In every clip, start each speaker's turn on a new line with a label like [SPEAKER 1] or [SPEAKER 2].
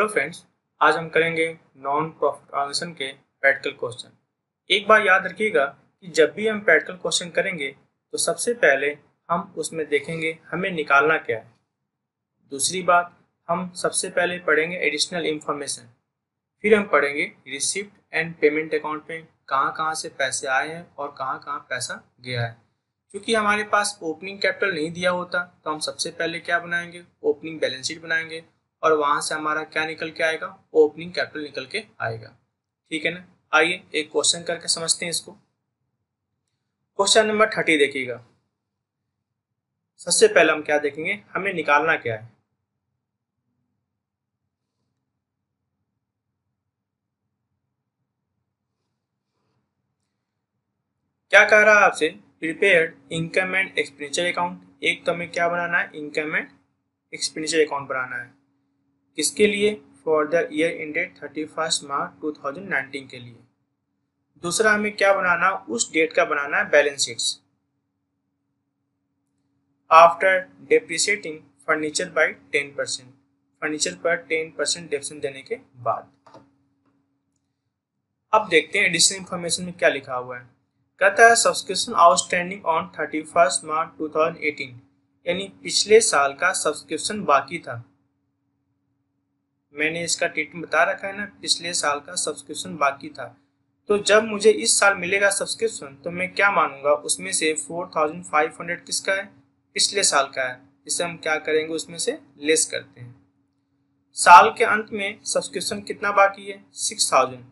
[SPEAKER 1] Hello friends, आज हम करेंगे नॉन प्रॉफिट ऑर्गेनाइजेशन के प्रैक्टिकल क्वेश्चन। एक बार याद रखिएगा कि जब भी हम प्रैक्टिकल क्वेश्चन करेंगे तो सबसे पहले हम उसमें देखेंगे हमें निकालना क्या है। दूसरी बात, हम सबसे पहले पढ़ेंगे एडिशनल इंफॉर्मेशन, फिर हम पढ़ेंगे रिसिप्ट एंड पेमेंट अकाउंट में कहाँ कहाँ से पैसे आए हैं और कहाँ कहाँ पैसा गया है। क्योंकि हमारे पास ओपनिंग कैपिटल नहीं दिया होता तो हम सबसे पहले क्या बनाएंगे, ओपनिंग बैलेंस शीट बनाएंगे और वहां से हमारा क्या निकल के आएगा, ओपनिंग कैपिटल निकल के आएगा। ठीक है ना। आइए एक क्वेश्चन करके समझते हैं इसको। क्वेश्चन नंबर 30 देखिएगा। सबसे पहले हम क्या देखेंगे, हमें निकालना क्या है। क्या कह रहा है आपसे, prepared income and expenditure account. एक तो हमें क्या बनाना है, इनकम एंड एक्सपेंडिचर अकाउंट बनाना है। किसके लिए, for the year ended 31 March 2019 के लिए। दूसरा हमें क्या बनाना, उस डेट का बनाना है balance sheets after depreciating furniture bye 10%, furniture पर 10% डिडक्शन देने के बाद। अब देखते हैं एडिशनल इंफॉर्मेशन में क्या लिखा हुआ है। कहता है सब्सक्रिप्शन आउटस्टैंडिंग ऑन 31 मार्च 2018, यानी पिछले साल का सब्सक्रिप्शन बाकी था। मैंने इसका ट्रीटमेंट बता रखा है ना, पिछले साल का सब्सक्रिप्शन बाकी था। तो जब मुझे इस साल मिलेगा सब्सक्रिप्शन तो मैं क्या मानूंगा, उसमें से 4500 किसका है, पिछले साल का है। इसे हम क्या करेंगे, उसमें से लेस करते हैं। साल के अंत में सब्सक्रिप्शन कितना बाकी है, 6000।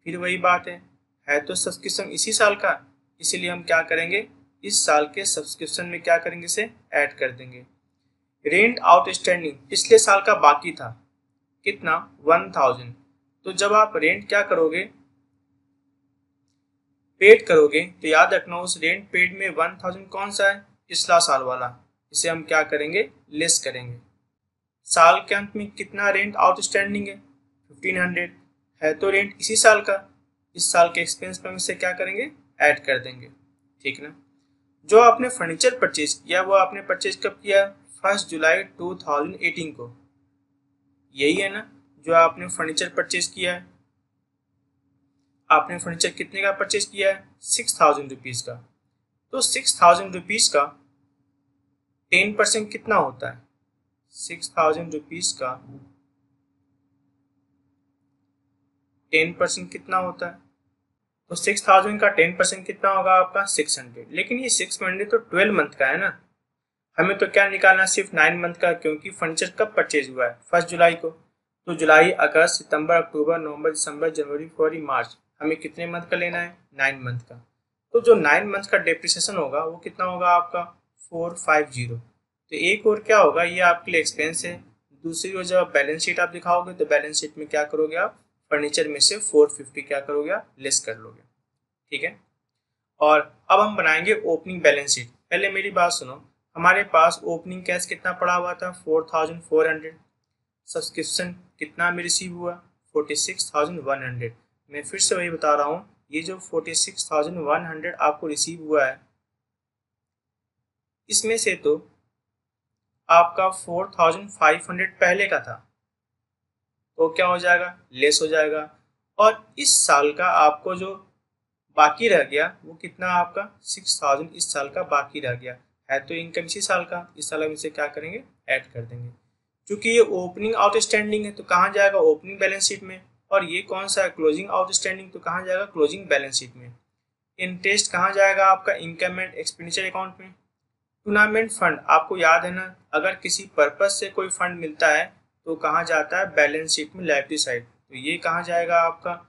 [SPEAKER 1] फिर वही बात है तो सब्सक्रिप्शन इसी साल का, इसीलिए हम क्या करेंगे, इस साल के सब्सक्रिप्शन में क्या करेंगे, इसे ऐड कर देंगे। रेंट आउटस्टैंडिंग पिछले साल का बाकी था, कितना, 1000। तो जब आप रेंट क्या करोगे, पेड करोगे, तो याद रखना उस रेंट पेड में 1000 कौन सा है, पिछला साल वाला। इसे हम क्या करेंगे, लेस करेंगे। साल के अंत में कितना रेंट आउटस्टैंडिंग है, 1500 है तो रेंट इसी साल का, इस साल के एक्सपेंस में इसे क्या करेंगे, ऐड कर देंगे। ठीक ना। जो आपने फर्नीचर परचेज किया वो आपने परचेज कब किया, 1 जुलाई 2018 को। यही है ना, जो आपने फर्नीचर परचेज किया है। आपने फर्नीचर कितने का परचेज किया है, 6000 रुपीज का। तो 6000 रुपीज का 10% कितना होता है, 6000 रुपीज का 10% कितना होता है। तो 6000 का 10% कितना होगा आपका, 600। लेकिन ये 600 तो 12 मंथ का है ना, हमें तो क्या निकालना है, सिर्फ 9 मंथ का। क्योंकि फर्नीचर कब परचेज हुआ है, 1 जुलाई को। तो जुलाई, अगस्त, सितंबर, अक्टूबर, नवंबर, दिसंबर, जनवरी, फरवरी, मार्च, हमें कितने मंथ का लेना है, 9 मंथ का। तो जो 9 मंथ का डेप्रिसिएशन होगा वो कितना होगा आपका, 450। तो एक और क्या होगा, ये आपके लिए एक्सपेंस है। दूसरी ओर जब बैलेंस शीट आप दिखाओगे तो बैलेंस शीट में क्या करोगे आप, फर्नीचर में से 450 क्या करोगे आप, लेस कर लोगे। ठीक है। और अब हम बनाएंगे ओपनिंग बैलेंस शीट। पहले मेरी बात सुनो, हमारे पास ओपनिंग कैश कितना पड़ा हुआ था, 4400। सब्सक्रिप्शन कितना में रिसीव हुआ, 46100। मैं फिर से वही बता रहा हूँ, ये जो 46100 आपको रिसीव हुआ है, इसमें से तो आपका 4500 पहले का था, तो क्या हो जाएगा, लेस हो जाएगा। और इस साल का आपको जो बाकी रह गया वो कितना, आपका 6000 इस साल का बाकी रह गया है। तो इनकम इसी साल का, इस साल हम इसे क्या करेंगे, ऐड कर देंगे। क्योंकि ये ओपनिंग आउटस्टैंडिंग है तो कहाँ जाएगा, ओपनिंग बैलेंस शीट में। और ये कौन सा है, क्लोजिंग आउटस्टैंडिंग, तो कहाँ जाएगा, क्लोजिंग बैलेंस शीट में। इंटरेस्ट कहाँ जाएगा आपका, इनकम एंड एक्सपेंडिचर अकाउंट में। टूर्नामेंट फंड, आपको याद है ना, अगर किसी पर्पज से कोई फंड मिलता है तो कहाँ जाता है, बैलेंस शीट में लायबिलिटी साइड। तो ये कहाँ जाएगा आपका,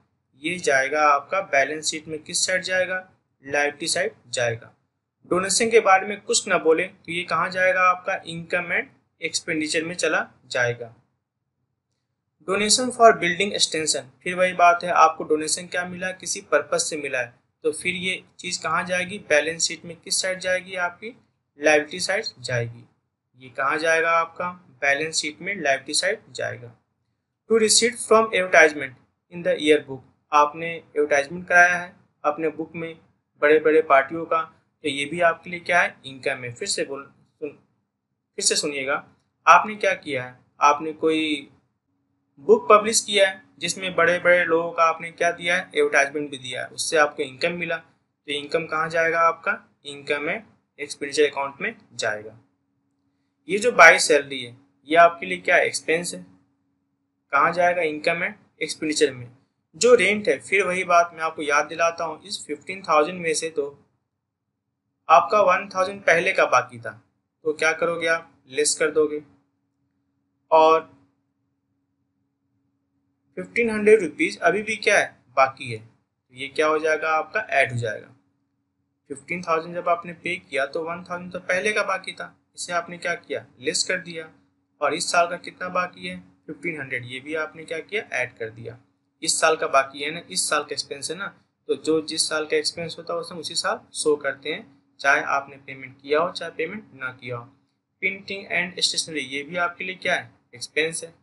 [SPEAKER 1] ये जाएगा आपका बैलेंस शीट में किस साइड जाएगा, लायबिलिटी साइड जाएगा। डोनेशन के बारे में कुछ ना बोले तो ये कहाँ जाएगा आपका, इनकम एंड एक्सपेंडिचर में चला जाएगा। डोनेशन फॉर बिल्डिंग एक्सटेंशन, फिर वही बात है, आपको डोनेशन क्या मिला, किसी पर्पज से मिला है, तो फिर ये चीज कहाँ जाएगी, बैलेंस शीट में किस साइड जाएगी, आपकी लायबिलिटी साइड जाएगी। ये कहाँ जाएगा आपका, बैलेंस शीट में लायबिलिटी साइड जाएगा। To receipt from advertisement in the year book, आपने एडवर्टाइजमेंट कराया है अपने बुक में बड़े बड़े पार्टियों का, तो ये भी आपके लिए क्या है, इनकम है। फिर से सुनिएगा, आपने क्या किया है, आपने कोई बुक पब्लिश किया है जिसमें बड़े बड़े लोगों का आपने क्या दिया है, एडवर्टाइजमेंट भी दिया है, उससे आपको इनकम मिला, तो इनकम कहाँ जाएगा आपका, इनकम में एक्सपेंडिचर अकाउंट में जाएगा। ये जो बाई सैलरी है ये आपके लिए क्या एक्सपेंस है, कहाँ जाएगा, इनकम है एक्सपेंडिचर में। जो रेंट है, फिर वही बात मैं आपको याद दिलाता हूँ, इस 15,000 में से तो आपका 1,000 पहले का बाकी था, तो क्या करोगे आप, लेस कर दोगे, और 1,500 रुपीज अभी भी क्या है, बाकी है, तो ये क्या हो जाएगा आपका, ऐड हो जाएगा। 15,000 जब आपने पे किया तो 1,000 तो पहले का बाकी था, इसे आपने क्या किया, लेस कर दिया, और इस साल का कितना बाकी है, 1,500, ये भी आपने क्या किया, ऐड कर दिया। इस साल का बाकी है ना, इस साल का एक्सपेंस है ना, तो जो जिस साल का एक्सपेंस होता है उसमें उसी साल शो करते हैं, चाहे आपने पेमेंट किया हो चाहे पेमेंट ना किया हो। प्रिंटिंग एंड स्टेशनरी, ये भी आपके लिए क्या है, एक्सपेंस है।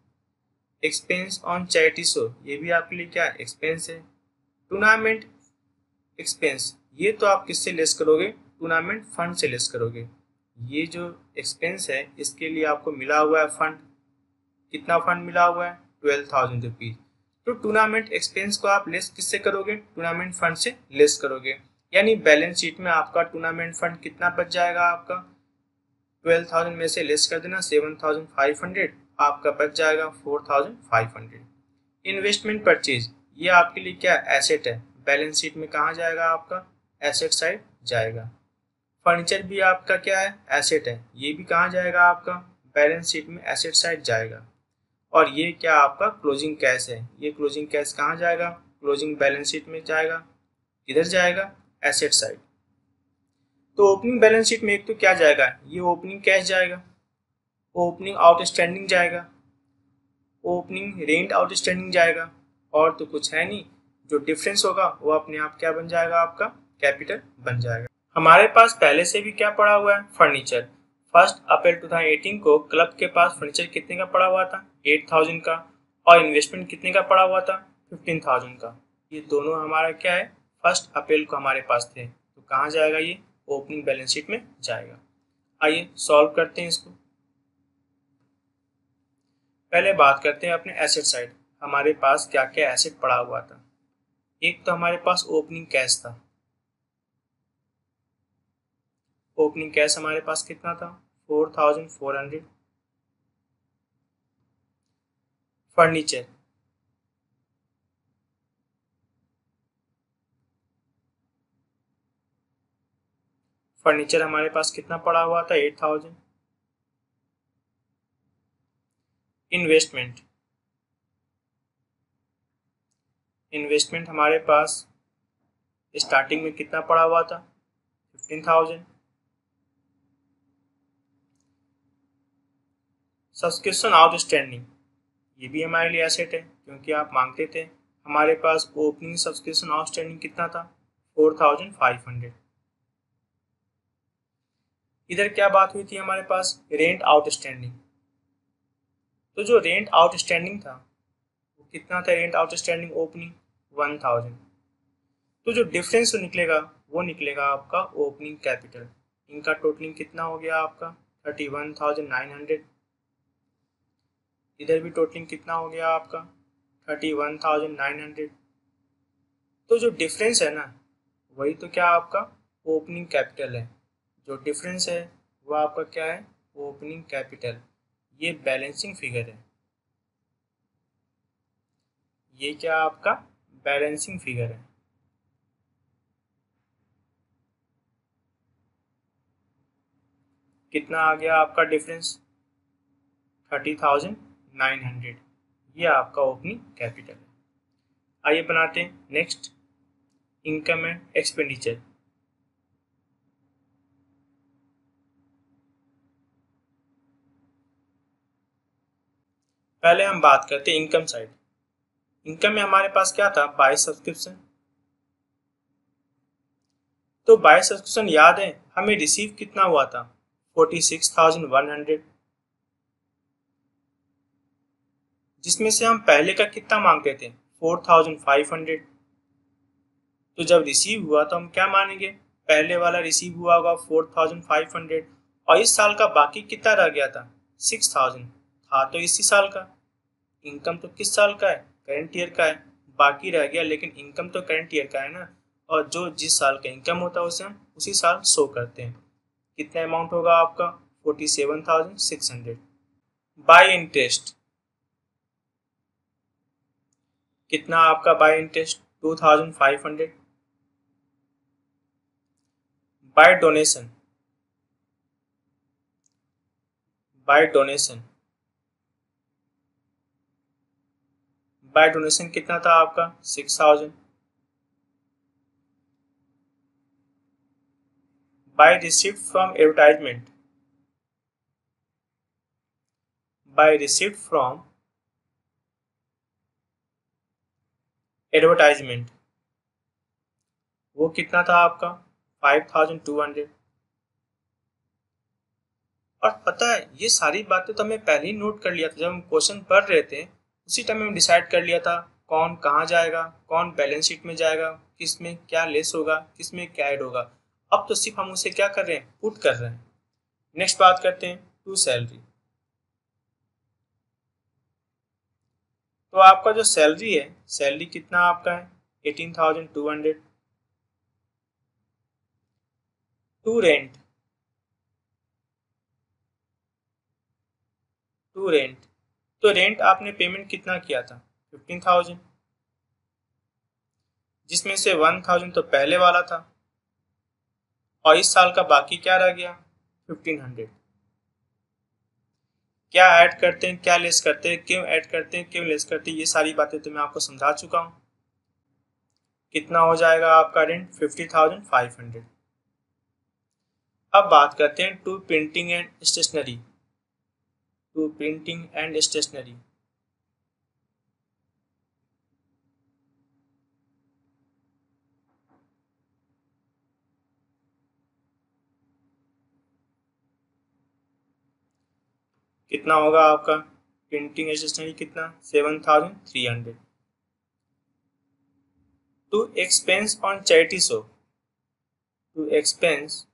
[SPEAKER 1] एक्सपेंस ऑन चैरिटी शो, ये भी आपके लिए क्या है, एक्सपेंस है। टूर्नामेंट एक्सपेंस, ये तो आप किससे लेस करोगे, टूर्नामेंट फंड से लेस करोगे। ये जो एक्सपेंस है इसके लिए आपको मिला हुआ है फंड, कितना फंड मिला हुआ है, 12,000 रुपीज। तो टूर्नामेंट एक्सपेंस को आप लेस किससे करोगे, टूर्नामेंट फंड से लेस करोगे, यानी बैलेंस शीट में आपका टूर्नामेंट फंड कितना बच जाएगा, आपका 12,000 में से लेस कर देना 7,500, आपका बच जाएगा 4,500। इन्वेस्टमेंट परचेज, ये आपके लिए क्या एसेट है, बैलेंस शीट में कहाँ जाएगा आपका, एसेट साइड जाएगा। फर्नीचर भी आपका क्या है, एसेट है, ये भी कहाँ जाएगा आपका, बैलेंस शीट में एसेट साइड जाएगा। और ये क्या आपका क्लोजिंग कैश है, ये क्लोजिंग कैश कहाँ जाएगा, क्लोजिंग बैलेंस शीट में जाएगा, इधर जाएगा एसेट साइड। तो ओपनिंग बैलेंस शीट में एक तो क्या जाएगा, ये ओपनिंग कैश जाएगा, ओपनिंग आउटस्टैंडिंग जाएगा, ओपनिंग रेंट आउटस्टैंडिंग जाएगा, और तो कुछ है नहीं। जो डिफरेंस होगा वो अपने आप क्या बन जाएगा, आपका कैपिटल बन जाएगा। हमारे पास पहले से भी क्या पड़ा हुआ है, फर्नीचर। 1 अप्रैल 2018 को क्लब के पास फर्नीचर कितने का पड़ा हुआ था, 8,000 का, और इन्वेस्टमेंट कितने का पड़ा हुआ था, 15,000 का। ये दोनों हमारा क्या है, 1 अप्रैल को हमारे पास थे, तो कहाँ जाएगा, ये ओपनिंग बैलेंस शीट में जाएगा। आइए सॉल्व करते हैं इसको। पहले बात करते हैं अपने एसेट साइड, हमारे पास क्या क्या एसेट पड़ा हुआ था। एक तो हमारे पास ओपनिंग कैश था, ओपनिंग कैश हमारे पास कितना था, 4,400। फर्नीचर, फर्नीचर हमारे पास कितना पड़ा हुआ था, 8,000। इन्वेस्टमेंट, इन्वेस्टमेंट हमारे पास स्टार्टिंग में कितना पड़ा हुआ था, 15,000। सब्सक्रिप्शन आउटस्टैंडिंग, ये भी हमारे लिए एसेट है क्योंकि आप मांगते थे। हमारे पास ओपनिंग सब्सक्रिप्शन आउटस्टैंडिंग कितना था, 4,500। इधर क्या बात हुई थी हमारे पास, रेंट आउटस्टैंडिंग। तो जो रेंट आउटस्टैंडिंग था वो कितना था, रेंट आउटस्टैंडिंग ओपनिंग 1,000। तो जो डिफरेंस निकलेगा वो निकलेगा आपका ओपनिंग कैपिटल। इनका टोटलिंग कितना हो गया आपका, 31,900। इधर भी टोटलिंग कितना हो गया आपका, 31,900। तो जो डिफरेंस है ना, वही तो क्या आपका ओपनिंग कैपिटल है। जो डिफरेंस है वो आपका क्या है, ओपनिंग कैपिटल। ये बैलेंसिंग फिगर है, ये क्या आपका बैलेंसिंग फिगर है। कितना आ गया आपका डिफरेंस, 30,900। ये आपका ओपनिंग कैपिटल है। आइए बनाते हैं नेक्स्ट, इनकम एंड एक्सपेंडिचर। पहले हम बात करते हैं इनकम साइड। इनकम में हमारे पास क्या था, बाय सब्सक्रिप्शन। तो बाय सब्सक्रिप्शन याद है हमें रिसीव कितना हुआ था, 46,100, जिसमें से हम पहले का कितना मांगते थे, 4,500। तो जब रिसीव हुआ तो हम क्या मानेंगे, पहले वाला रिसीव हुआ होगा 4,500, और इस साल का बाकी कितना रह गया था, 6,000 था तो इसी साल का। इनकम तो किस साल का है, करंट ईयर का है, बाकी रह गया, लेकिन इनकम तो करंट ईयर का है ना, और जो जिस साल का इनकम होता है उसे हम उसी साल शो करते हैं। कितना अमाउंट होगा आपका, 47,600। बाय इंटरेस्ट, कितना आपका by interest, 2,500। By donation, by donation, by donation कितना था आपका, 6,000। By receipt from advertisement, by receipt from advertisement, वो कितना था आपका, 5,200। और पता है ये सारी बातें तो हमें पहले ही नोट कर लिया था, जब हम क्वेश्चन पढ़ रहे थे उसी टाइम हम डिसाइड कर लिया था कौन कहाँ जाएगा, कौन बैलेंस शीट में जाएगा, किस में क्या लेस होगा, किस में क्या ऐड होगा। अब तो सिर्फ हम उसे क्या कर रहे हैं, पुट कर रहे हैं। नेक्स्ट बात करते हैं टू सैलरी। तो आपका जो सैलरी है, सैलरी कितना आपका है, 18,200। टू रेंट, टू रेंट, तो रेंट आपने पेमेंट कितना किया था, 15,000, जिसमें से 1,000 तो पहले वाला था और इस साल का बाकी क्या रह गया, 1,500। क्या ऐड करते हैं, क्या लेस करते हैं, क्यों ऐड करते हैं, क्यों लेस करते हैं, ये सारी बातें तो मैं आपको समझा चुका हूँ। कितना हो जाएगा आपका रेंट, 50,500। अब बात करते हैं to printing and stationery. To printing and stationery, कितना होगा आपका, प्रिंटिंग एंड स्टेशनरी कितना, 7,300। To expense on charity show, to expense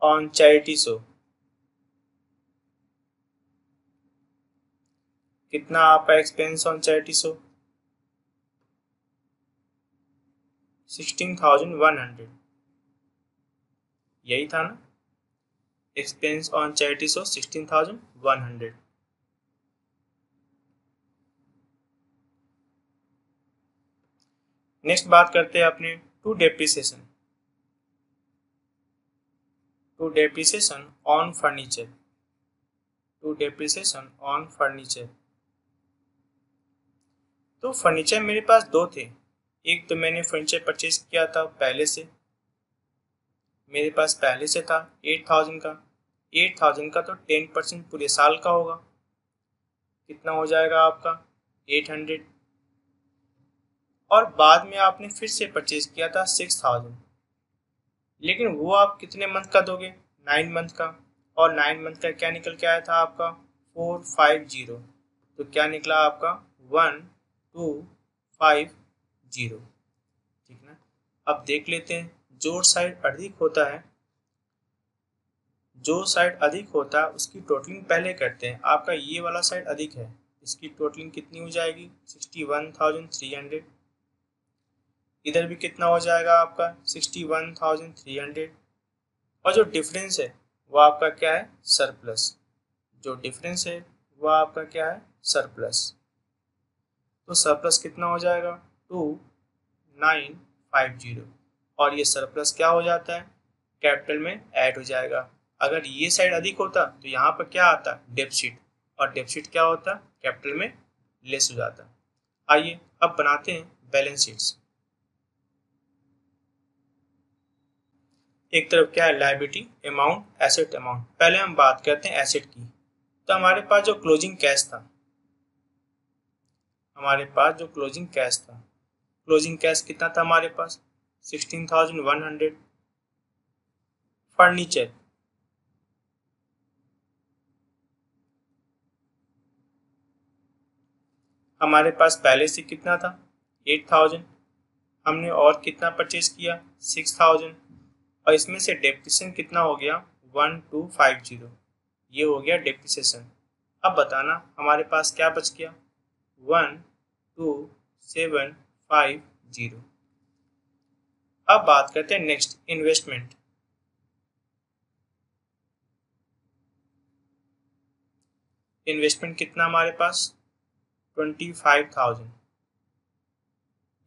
[SPEAKER 1] on charity show, कितना आपका एक्सपेंस ऑन चैरिटी शो, 16,100। यही था ना, expense on charity show 16,100। Next बात करते हैं अपने to depreciation. To depreciation on furniture, to depreciation on furniture. तो फर्नीचर मेरे पास दो थे, एक तो मैंने फर्नीचर परचेज किया था पहले से, मेरे पास पहले से था 8,000 का, 8,000 का तो 10% पूरे साल का होगा, कितना हो जाएगा आपका, 800। और बाद में आपने फिर से परचेज किया था 6,000, लेकिन वो आप कितने मंथ का दोगे, 9 मंथ का, और 9 मंथ का क्या निकल के आया था आपका, 450। तो क्या निकला आपका, 1,250। ठीक ना। अब देख लेते हैं, जो साइड अधिक होता है, जो साइड अधिक होता है उसकी टोटलिंग पहले करते हैं। आपका ये वाला साइड अधिक है, इसकी टोटलिंग कितनी हो जाएगी, 61,300। इधर भी कितना हो जाएगा आपका, 61,300। और जो डिफरेंस है वो आपका क्या है, सरप्लस। जो डिफरेंस है वो आपका क्या है, सरप्लस। तो सरप्लस कितना हो जाएगा, 2,950। और ये सरप्लस क्या हो जाता है, कैपिटल में ऐड हो जाएगा। अगर ये साइड अधिक होता तो यहाँ पर क्या आता, डेफिसिट, और डेफिसिट क्या होता, कैपिटल में लेस हो जाता। आइए अब बनाते हैं बैलेंस शीट्स। एक तरफ क्या है, लायबिलिटी अमाउंट, एसेट अमाउंट। पहले हम बात करते हैं एसेट की। तो हमारे पास जो क्लोजिंग कैश था, हमारे पास जो क्लोजिंग कैश था, क्लोजिंग कैश कितना था हमारे पास, 16,100। फर्नीचर, हमारे पास पहले से कितना था, 8,000। हमने और कितना परचेज किया, 6,000। और इसमें से डेप्रिसिएशन कितना हो गया, 1,250। ये हो गया डेप्रिसिएशन। अब बताना हमारे पास क्या बच गया, 12750। अब बात करते हैं नेक्स्ट, इन्वेस्टमेंट। इन्वेस्टमेंट कितना हमारे पास, 25,000।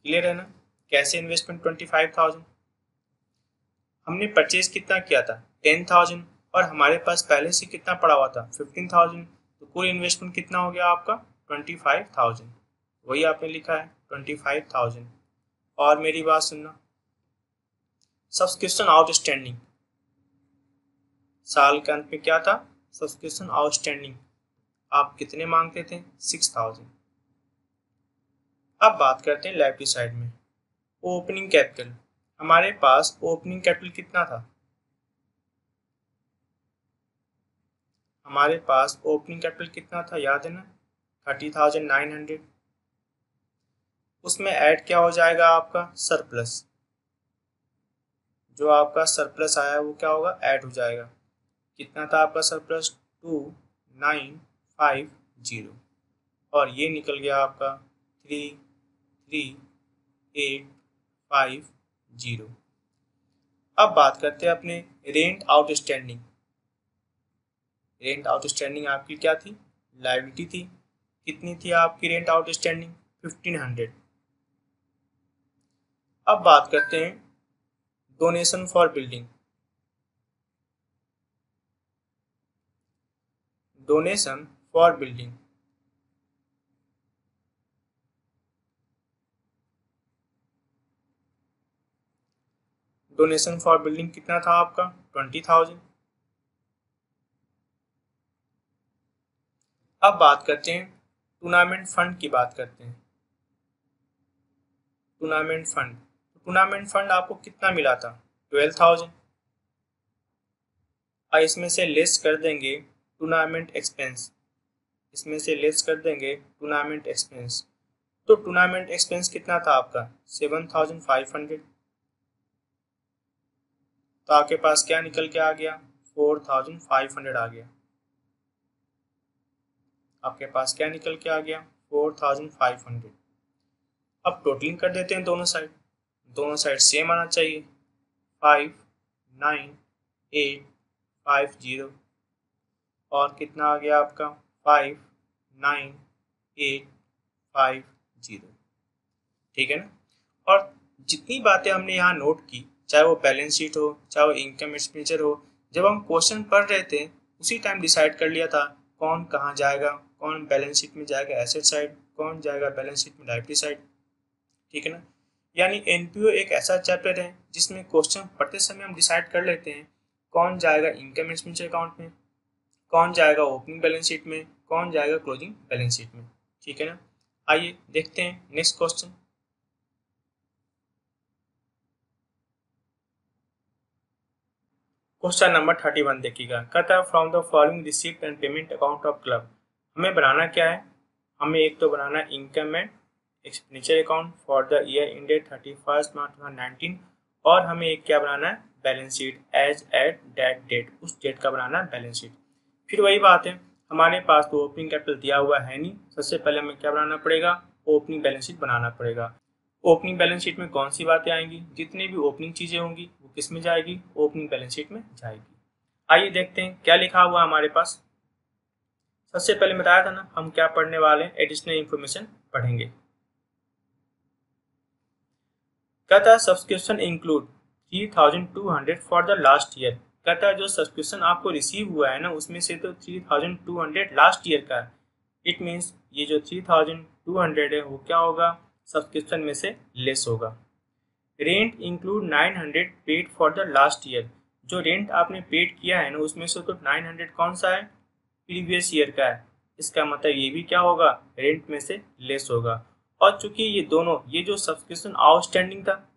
[SPEAKER 1] क्लियर है ना। कैसे इन्वेस्टमेंट 25,000, हमने परचेज कितना किया था 10,000 और हमारे पास पहले से कितना पड़ा हुआ था 15,000, तो कुल इन्वेस्टमेंट कितना हो गया आपका 25,000। वही आपने लिखा है 25,000। और मेरी बात सुनना, सब्सक्रिप्शन आउटस्टैंडिंग, साल के अंत में क्या था, सब्सक्रिप्शन आउटस्टैंडिंग आप कितने मांगते थे 6,000। अब बात करते हैं लाइबिलिटी साइड में, ओपनिंग कैपिटल। हमारे पास ओपनिंग कैपिटल कितना था, हमारे पास ओपनिंग कैपिटल कितना था याद है ना, 30,900। उसमें ऐड क्या हो जाएगा आपका सरप्लस, जो आपका सरप्लस आया वो क्या होगा ऐड हो जाएगा। कितना था आपका सरप्लस 2,950 और ये निकल गया आपका 3,3,850। अब बात करते हैं अपने रेंट आउटस्टैंडिंग। रेंट आउटस्टैंडिंग आपकी क्या थी, लायबिलिटी थी। कितनी थी आपकी रेंट आउटस्टैंडिंग 1,500। अब बात करते हैं donation for building. Donation for building, donation for building कितना था आपका 20,000। अब बात करते हैं टूर्नामेंट फंड की बात करते हैं। टूर्नामेंट फंड, टूर्नामेंट फंड आपको कितना मिला था 12,000 और इसमें से लेस कर देंगे टूर्नामेंट एक्सपेंस, इसमें से लेस कर देंगे टूर्नामेंट एक्सपेंस, तो टूर्नामेंट एक्सपेंस कितना था आपका 7,500। तो आपके पास क्या निकल के आ गया 4,500 आ गया, आपके पास क्या निकल के आ गया 4,500। अब टोटलिंग कर देते हैं दोनों साइड, दोनों साइड सेम आना चाहिए, 5,9,850 और कितना आ गया आपका 5,9,850। ठीक है ना। और जितनी बातें हमने यहाँ नोट की, चाहे वो बैलेंस शीट हो चाहे वो इनकम एक्सपेंडिचर हो, जब हम क्वेश्चन पढ़ रहे थे उसी टाइम डिसाइड कर लिया था कौन कहाँ जाएगा, कौन बैलेंस शीट में जाएगा एसेट साइड, कौन जाएगा बैलेंस शीट में लायबिलिटी साइड। ठीक है ना। यानी एनपीओ एक ऐसा चैप्टर है जिसमें क्वेश्चन पढ़ते समय हम डिसाइड कर लेते हैं कौन जाएगा इनकम एक्सपेंडिचर अकाउंट में, कौन जाएगा ओपनिंग बैलेंस शीट में, कौन जाएगा क्लोजिंग बैलेंस शीट में। ठीक है ना। आइए देखते हैं नेक्स्ट क्वेश्चन। क्वेश्चन नंबर 31 देखिएगा, कहता है from the following receipt and payment account of club. हमें बनाना क्या है, हमें एक तो बनाना income and expenditure account for the year ended 31 March 2019 और हमें एक क्या बनाना है balance sheet as at that date, उस डेट का बनाना है बैलेंस शीट। फिर वही बात है, हमारे पास तो ओपनिंग कैपिटल दिया हुआ है नहीं, सबसे पहले हमें क्या बनाना पड़ेगा ओपनिंग बैलेंस शीट बनाना पड़ेगा। ओपनिंग बैलेंस शीट में कौन सी बातें आएंगी, जितनी भी ओपनिंग चीजें होंगी वो किस में जाएगी ओपनिंग बैलेंस शीट में जाएगी। आइए देखते हैं क्या लिखा हुआ हमारे पास। सबसे पहले बताया था ना हम क्या पढ़ने वाले हैं, एडिशनल इंफॉर्मेशन पढ़ेंगे। कहता है subscription include 3,200 for the last year. कहता है जो सब्सक्रिप्शन आपको रिसीव हुआ है ना उसमें से तो 3,200 लास्ट ईयर का है। इट मीन्स ये जो 3,200 है वो क्या होगा सब्सक्रिप्शन में से लेस होगा। Rent include 900 paid for the last year. जो रेंट आपने पेड किया है ना उसमें से तो 900 कौन सा है प्रीवियस ईयर का है, इसका मतलब ये भी क्या होगा रेंट में से लेस होगा। और चूंकि ये दोनों, ये जो सब्सक्रिप्शन आउटस्टैंडिंग था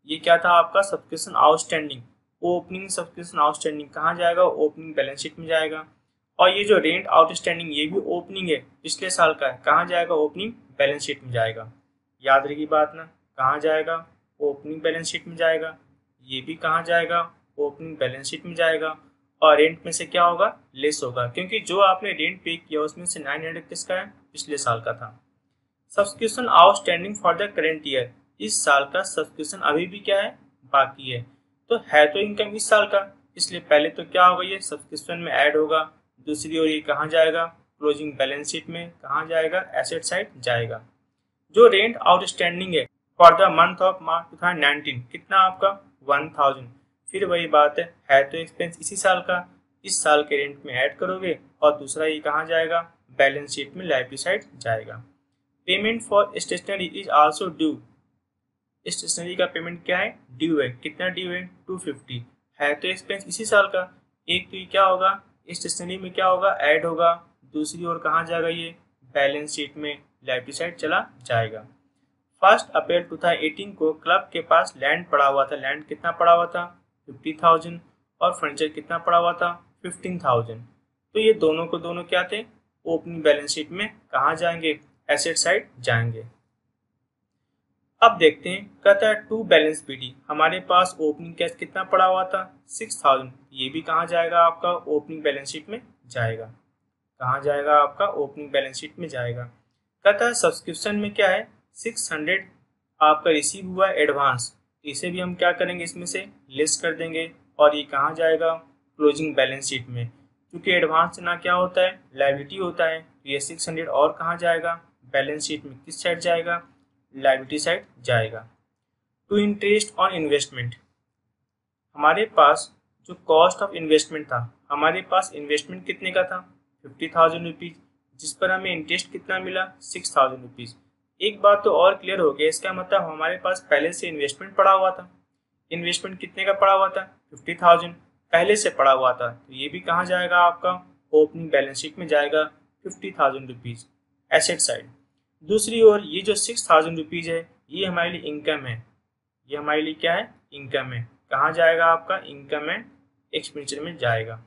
[SPEAKER 1] ये क्या था आपका subscription outstanding, opening subscription outstanding कहाँ जाएगा ओपनिंग बैलेंस शीट में जाएगा। और ये जो रेंट आउटस्टैंडिंग ये भी ओपनिंग है पिछले साल का है, कहाँ जाएगा ओपनिंग बैलेंस शीट में जाएगा। याद रही बात ना, कहाँ जाएगा ओपनिंग बैलेंस शीट में जाएगा, ये भी कहाँ जाएगा ओपनिंग बैलेंस शीट में जाएगा। और रेंट में से क्या होगा, लेस होगा, क्योंकि जो आपने रेंट पे किया उसमें से 900 किसका है, पिछले साल का था। Subscription outstanding for the current year, इस साल का सब्सक्रिप्शन अभी भी क्या है, बाकी है। तो है तो इनकम इस साल का, इसलिए पहले तो क्या होगा, ये सब्सक्रिप्शन में ऐड होगा। दूसरी ओर ये कहाँ जाएगा, क्लोजिंग बैलेंस शीट में कहाँ जाएगा, एसेट साइड जाएगा। जो रेंट आउटस्टैंडिंग है for the month of March 2019 कितना आपका, 1000। फिर वही बात है तो एक्सपेंस इसी साल का, इस साल के रेंट में ऐड करोगे और दूसरा ये कहाँ जाएगा, बैलेंस शीट में लायबिलिटी साइड जाएगा। Payment for stationery is also due, stationery का पेमेंट क्या है, ड्यू है। कितना ड्यू है, 250। है तो एक्सपेंस इसी साल का, एक तो ये क्या होगा, स्टेशनरी में क्या होगा, ऐड होगा। दूसरी ओर कहाँ जाएगा, ये बैलेंस शीट में लायबिलिटी साइड चला जाएगा। 1 अप्रैल 2018 को क्लब के पास लैंड पड़ा हुआ था। लैंड कितना पड़ा हुआ था, 50,000, और फर्नीचर कितना पड़ा हुआ था, 15,000। तो ये दोनों को दोनों क्या थे, ओपनिंग बैलेंस शीट में कहाँ जाएंगे, एसेट साइड जाएंगे। अब देखते हैं, कहता है टू बैलेंस पीडी, हमारे पास ओपनिंग कैश कितना पड़ा हुआ था, 6,000। ये भी कहाँ जाएगा, आपका ओपनिंग बैलेंस शीट में जाएगा। कहाँ जाएगा, आपका ओपनिंग बैलेंस शीट में जाएगा। कहता है सब्सक्रिप्शन में क्या है, 600 आपका रिसीव हुआ एडवांस, इसे भी हम क्या करेंगे, इसमें से लेस कर देंगे और ये कहाँ जाएगा, क्लोजिंग बैलेंस शीट में। क्योंकि एडवांस ना क्या होता है, लायबिलिटी होता है, तो ये 600 और कहाँ जाएगा, बैलेंस शीट में किस साइड जाएगा, लायबिलिटी साइड जाएगा। टू इंटरेस्ट ऑन इन्वेस्टमेंट, हमारे पास जो कॉस्ट ऑफ इन्वेस्टमेंट था, हमारे पास इन्वेस्टमेंट कितने का था, 50,000 रुपीज़, जिस पर हमें इंटरेस्ट कितना मिला, 6,000 रुपीज़। एक बात तो और क्लियर हो गया, इसका मतलब हमारे पास पहले से इन्वेस्टमेंट पड़ा हुआ था। इन्वेस्टमेंट कितने का पड़ा हुआ था, 50,000 पहले से पड़ा हुआ था, तो ये भी कहाँ जाएगा, आपका ओपनिंग बैलेंस शीट में जाएगा, 50,000 रुपीज़ एसेट साइड। दूसरी ओर ये जो 6,000 रुपीज़ है, ये हमारे लिए इनकम है। ये हमारे लिए क्या है, इनकम है। कहाँ जाएगा, आपका इनकम एंड एक्सपेंडिचर में जाएगा।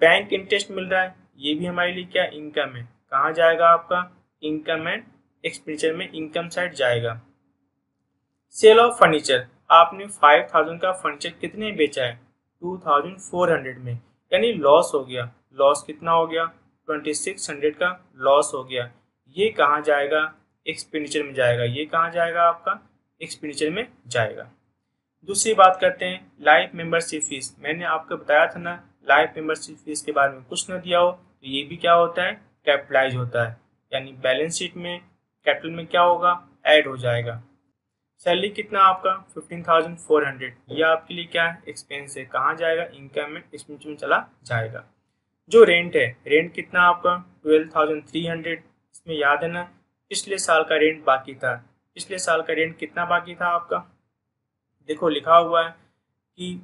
[SPEAKER 1] बैंक इंटरेस्ट मिल रहा है, ये भी हमारे लिए क्या, इनकम है। कहाँ जाएगा, आपका इनकम एंड एक्सपेंडिचर में इनकम साइड जाएगा। सेल ऑफ फर्नीचर, आपने 5,000 का फर्नीचर कितने में बेचा है, 2,400 में, यानी लॉस हो गया। लॉस कितना हो गया, 2,600 का लॉस हो गया। ये कहाँ जाएगा, एक्सपेंडिचर में जाएगा। ये कहाँ जाएगा, आपका एक्सपेंडिचर में जाएगा। दूसरी बात करते हैं, लाइफ मेंबरशिप फीस। मैंने आपको बताया था ना, लाइफ मेंबरशिप फीस के बारे में कुछ न दिया हो तो ये भी क्या होता है, कैपिटलाइज होता है, यानी बैलेंस शीट में कैपिटल में क्या होगा, ऐड हो जाएगा। सैलरी कितना आपका, 15,400, ये आपके लिए क्या है, एक्सपेंस है। कहाँ जाएगा, इनकम में एक्सपेंस में चला जाएगा। जो रेंट है, रेंट कितना आपका, 12,300। इसमें याद है ना, पिछले साल का रेंट बाकी था। पिछले साल का रेंट कितना बाकी था आपका, देखो लिखा हुआ है कि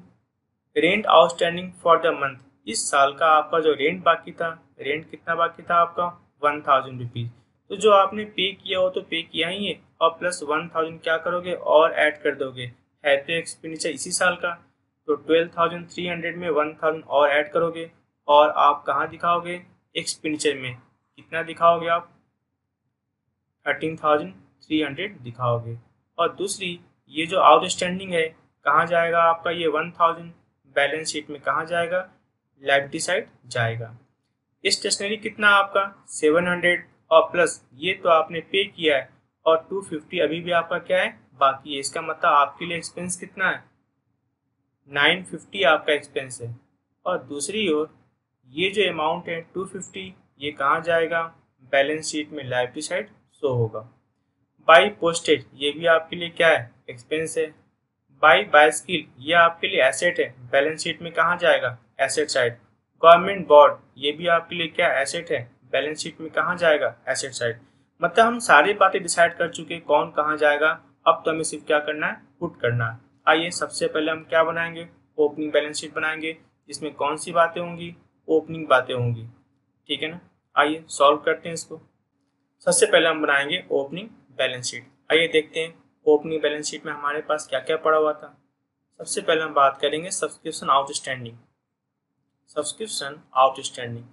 [SPEAKER 1] rent outstanding for the month, इस साल का आपका जो रेंट बाकी था, रेंट कितना बाकी था आपका, 1,000 रुपीज़। तो जो आपने पे किया हो तो पे किया ही है, और प्लस 1,000 क्या करोगे, और ऐड कर दोगे। है तो एक्सपेंडिचर इसी साल का, तो 12,300 में 1,000 और ऐड करोगे, और आप कहाँ दिखाओगे, एक्सपेंडिचर में कितना दिखाओगे आप, 13,300 दिखाओगे। और दूसरी ये जो आउटस्टैंडिंग है, कहाँ जाएगा आपका, ये 1,000 बैलेंस शीट में कहाँ जाएगा, लायबिलिटी साइड जाएगा। स्टेशनरी कितना आपका, 700, और प्लस ये तो आपने पे किया है, और 250 अभी भी आपका क्या है, बाकी है। इसका मतलब आपके लिए एक्सपेंस कितना है, 950 आपका एक्सपेंस है। और दूसरी ओर ये जो अमाउंट है 250, ये कहाँ जाएगा, बैलेंस शीट में लायबिलिटी साइड शो होगा। बाई पोस्टेज, ये भी आपके लिए क्या है, एक्सपेंस है। बाई बाइसिकल, ये आपके लिए एसेट है, बैलेंस शीट में कहाँ जाएगा, एसेट साइड। गवर्नमेंट बॉन्ड, ये भी आपके लिए क्या एसेट है, बैलेंस शीट में कहाँ जाएगा, एसेट साइड। मतलब हम सारी बातें डिसाइड कर चुके कौन कहाँ जाएगा। अब तो हमें सिर्फ क्या करना है, पुट करना है। आइए सबसे पहले हम क्या बनाएंगे, ओपनिंग बैलेंस शीट बनाएंगे, जिसमें कौन सी बातें होंगी, ओपनिंग बातें होंगी। ठीक है ना, आइए सॉल्व करते हैं इसको। सबसे पहले हम बनाएंगे ओपनिंग बैलेंस शीट। आइए देखते हैं ओपनिंग बैलेंस शीट में हमारे पास क्या क्या पड़ा हुआ था। सबसे पहले हम बात करेंगे सब्सक्रिप्शन आउटस्टैंडिंग। सब्सक्रिप्शन आउटस्टैंडिंग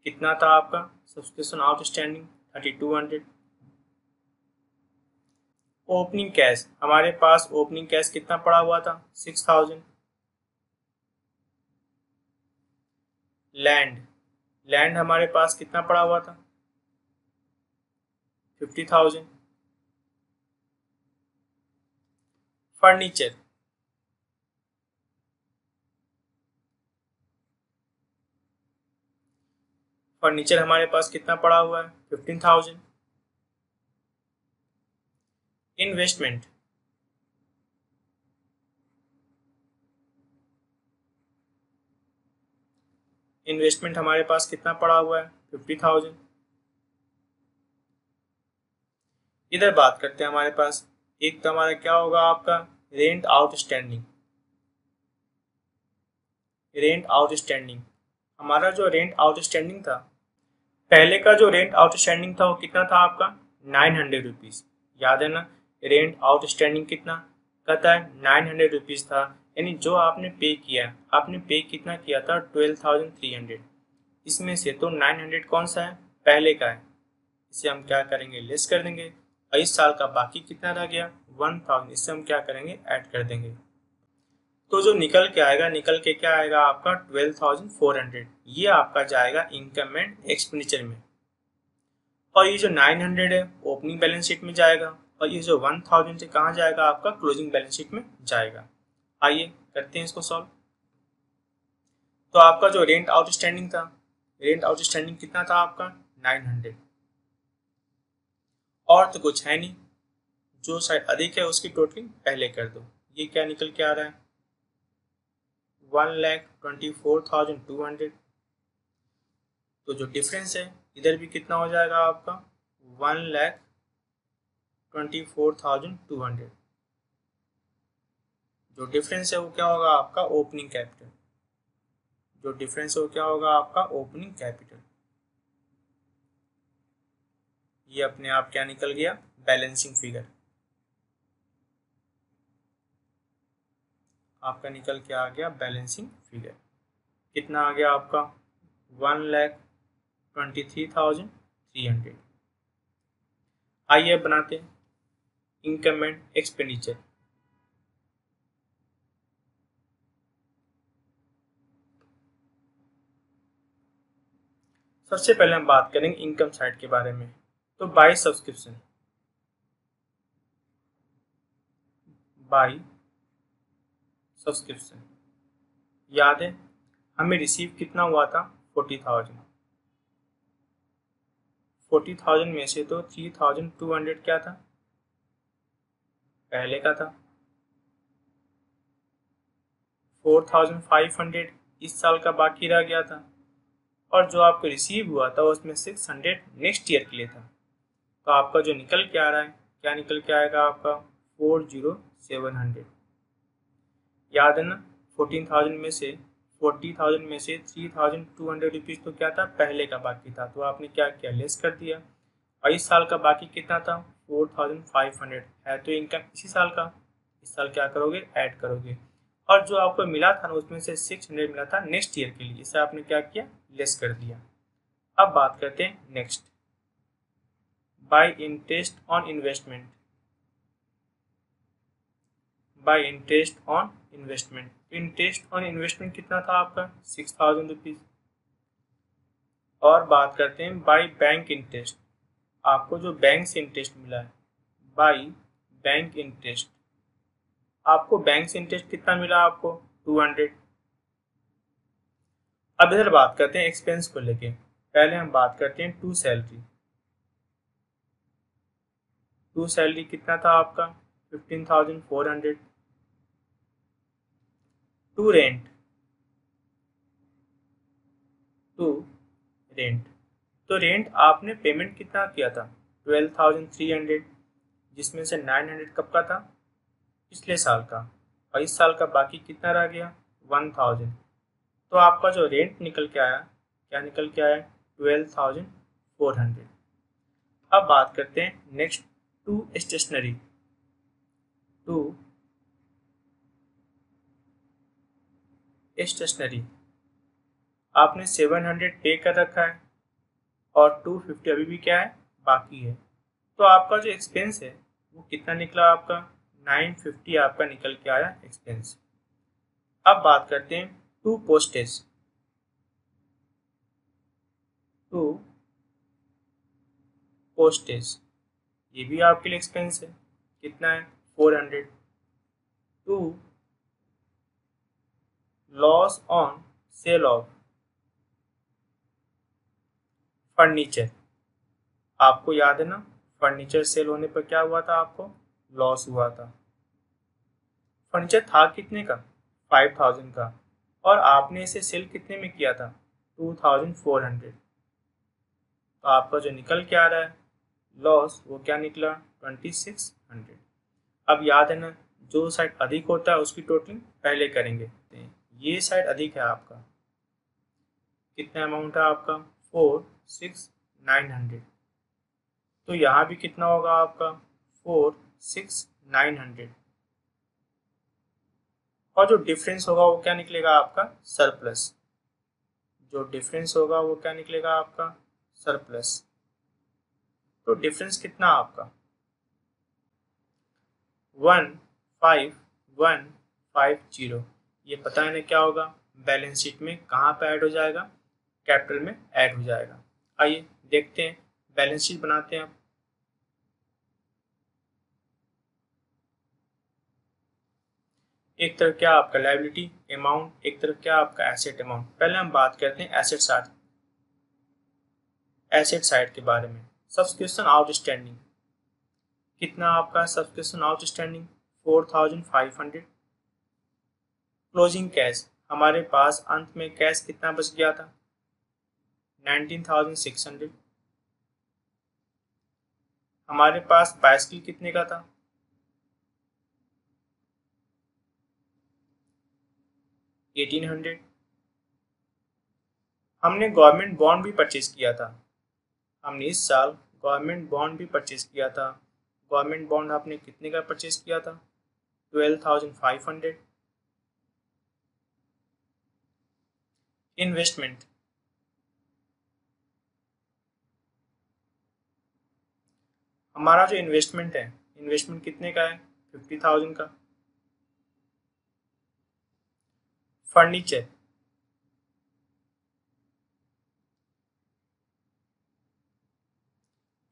[SPEAKER 1] कितना था आपका, सब्सक्रिप्शन आउटस्टैंडिंग 3,200। ओपनिंग कैश, हमारे पास ओपनिंग कैश कितना पड़ा हुआ था, 6,000। लैंड, लैंड हमारे पास कितना पड़ा हुआ था? 50,000। फर्नीचर, फर्नीचर हमारे पास कितना पड़ा हुआ है? 15,000। इन्वेस्टमेंट, इन्वेस्टमेंट हमारे पास कितना पड़ा हुआ है? 50,000। इधर बात करते हैं हमारे पास, एक तो हमारा क्या होगा आपका? Rent outstanding, rent outstanding. हमारा जो रेंट आउटस्टैंडिंग था, पहले का जो रेंट आउटस्टैंडिंग था वो कितना था आपका? 900 रुपीज़। याद है ना? रेंट आउटस्टैंडिंग कितना कहता है? 900 रुपीज़ था। यानी जो आपने पे किया, आपने पे कितना किया था? 12,300। इसमें से तो 900 कौन सा है? पहले का है। इसे हम क्या करेंगे? लेस कर देंगे। और इस साल का बाकी कितना रह गया? 1,000। इससे हम क्या करेंगे? ऐड कर देंगे। तो जो निकल के आएगा, निकल के क्या आएगा आपका? 12,400। ये आपका जाएगा इनकम एंड एक्सपेंडिचर में। और ये जो 900 है ओपनिंग बैलेंस शीट में जाएगा, और ये जो 1,000 से कहाँ जाएगा? आपका क्लोजिंग बैलेंस शीट में जाएगा। आइए करते हैं इसको सॉल्व। तो आपका जो रेंट आउटस्टैंडिंग था, रेंट आउटस्टैंडिंग कितना था आपका? 900। और तो कुछ है नहीं, जो साइड अधिक है उसकी टोटलिंग पहले कर दो। ये क्या निकल के आ रहा है? 1,24,200। तो जो डिफरेंस है इधर भी कितना हो जाएगा आपका? 1,24,200। जो डिफरेंस है वो क्या होगा आपका? Opening capital. जो डिफरेंस है वो क्या होगा आपका? Opening capital. ये अपने आप क्या निकल गया? Balancing figure. आपका निकल के आ गया बैलेंसिंग फिगर। कितना आ गया आपका? 1,23,300। आइए अब बनाते हैं इनकम एंड एक्सपेंडिचर। सबसे पहले हम बात करेंगे इनकम साइड के बारे में। तो बाय सब्सक्रिप्शन, बाय सब्सक्रिप्शन। याद है हमें रिसीव कितना हुआ था? 40,000। 40,000 में से तो 3,200 क्या था? पहले का था। 4,500 इस साल का बाकी रह गया था। और जो आपको रिसीव हुआ था उसमें 600 नेक्स्ट ईयर के लिए था। तो आपका जो निकल के आ रहा है, क्या निकल के आएगा आपका? 4,700। याद है ना? 14,000 में से 40,000 में से 3,200 रुपीज़ तो क्या था? पहले का बाकी था। तो आपने क्या किया? लेस कर दिया। और इस साल का बाकी कितना था? 4,500 है तो इनकम इसी साल का। इस साल क्या करोगे? ऐड करोगे। और जो आपको मिला था ना उसमें से 600 मिला था नेक्स्ट ईयर के लिए, इसे आपने क्या किया? लेस कर दिया। अब बात करते हैं next, bye interest on investment. Bye interest on investment. Interest on investment कितना था आपका? 6,000 रुपीज़। और बात करते हैं बाय बैंक इंटरेस्ट। आपको जो बैंक से इंटरेस्ट मिला है, बाय बैंक इंटरेस्ट, आपको बैंक से इंटरेस्ट कितना मिला? आपको 200। अब इधर बात करते हैं एक्सपेंस को लेके। पहले हम बात करते हैं टू सैलरी। टू सैलरी कितना था आपका? 15,400। टू रेंट, टू रेंट, तो रेंट आपने पेमेंट कितना किया था? 12,300। जिसमें से 900 कब का था? पिछले साल का। और इस साल का बाकी कितना रह गया? 1,000। तो आपका जो रेंट निकल के आया, क्या निकल के आया? 12,400। अब बात करते हैं next, to stationery. To stationery आपने 700 पे कर रखा है और 250 अभी भी क्या है? बाकी है। तो आपका जो एक्सपेंस है वो कितना निकला आपका? 950 आपका निकल के आया एक्सपेंस। अब बात करते हैं टू पोस्टेज। टू पोस्टेज, ये भी आपके लिए एक्सपेंस है, कितना है 400। To loss on sale of furniture, आपको याद है ना फर्नीचर सेल होने पर क्या हुआ था, आपको लॉस हुआ था। फर्नीचर था कितने का 5000 का, और आपने इसे सेल कितने में किया था 2400, तो आपका जो निकल के आ रहा है लॉस वो क्या निकला 2600। अब याद है ना जो साइड अधिक होता है उसकी टोटलिंग पहले करेंगे। ये साइड अधिक है आपका, कितना अमाउंट है आपका 46900, तो यहाँ भी कितना होगा आपका 46900, और जो डिफरेंस होगा वो क्या निकलेगा आपका सरप्लस, जो डिफरेंस होगा वो क्या निकलेगा आपका सरप्लस। तो डिफरेंस कितना आपका 15150, ये पता है ना क्या होगा बैलेंस शीट में कहाँ पे ऐड हो जाएगा, कैपिटल में ऐड हो जाएगा। आइए देखते हैं बैलेंस शीट बनाते हैं। एक तरफ क्या आपका लायबिलिटी अमाउंट, एक तरफ क्या आपका एसेट अमाउंट। पहले हम बात करते हैं एसेट साइड के बारे में। सब्सक्रिप्शन आउटस्टैंडिंग, कितना आपका सब्सक्रिप्शन आउटस्टैंडिंग 4500। क्लोजिंग कैश, हमारे पास अंत में कैश कितना बच गया था 19600। हमारे पास बाइसिकल कितने का था 1800। हमने गवर्नमेंट बॉन्ड भी परचेज किया था, हमने इस साल गवर्नमेंट बॉन्ड भी परचेज किया था। गवर्नमेंट बॉन्ड आपने कितने का परचेज किया था 12500। इन्वेस्टमेंट, हमारा जो इन्वेस्टमेंट है इन्वेस्टमेंट कितने का है 50000 का। फर्नीचर,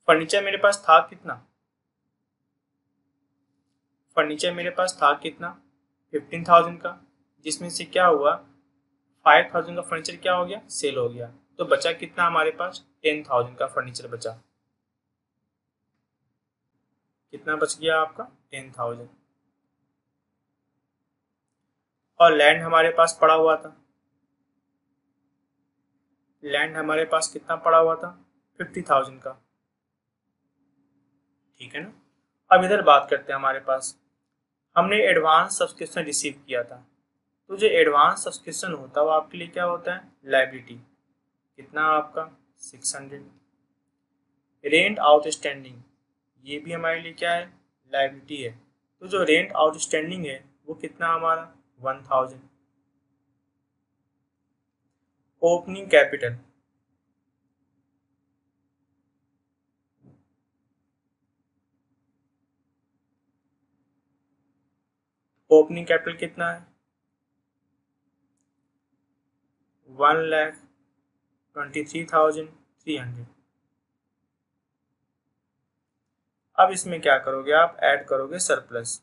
[SPEAKER 1] फर्नीचर मेरे पास था कितना, फर्नीचर मेरे पास था कितना 15000 का, जिसमें से क्या हुआ 5000 का फर्नीचर क्या हो गया सेल हो गया, तो बचा कितना हमारे पास 10000 का फर्नीचर बचा। कितना बच गया आपका 10000। और लैंड हमारे पास पड़ा हुआ था, लैंड हमारे पास कितना पड़ा हुआ था 50000 का, ठीक है ना। अब इधर बात करते हैं, हमारे पास हमने एडवांस सब्सक्रिप्शन रिसीव किया था, तो जो एडवांस सब्सक्रिप्शन होता है वो आपके लिए क्या होता है लायबिलिटी, कितना आपका 600। रेंट आउटस्टैंडिंग, ये भी हमारे लिए क्या है लायबिलिटी है, तो जो रेंट आउटस्टैंडिंग है वो कितना हमारा 1000। ओपनिंग कैपिटल, ओपनिंग कैपिटल कितना है 1,23,300। अब इसमें क्या करोगे आप ऐड करोगे सरप्लस,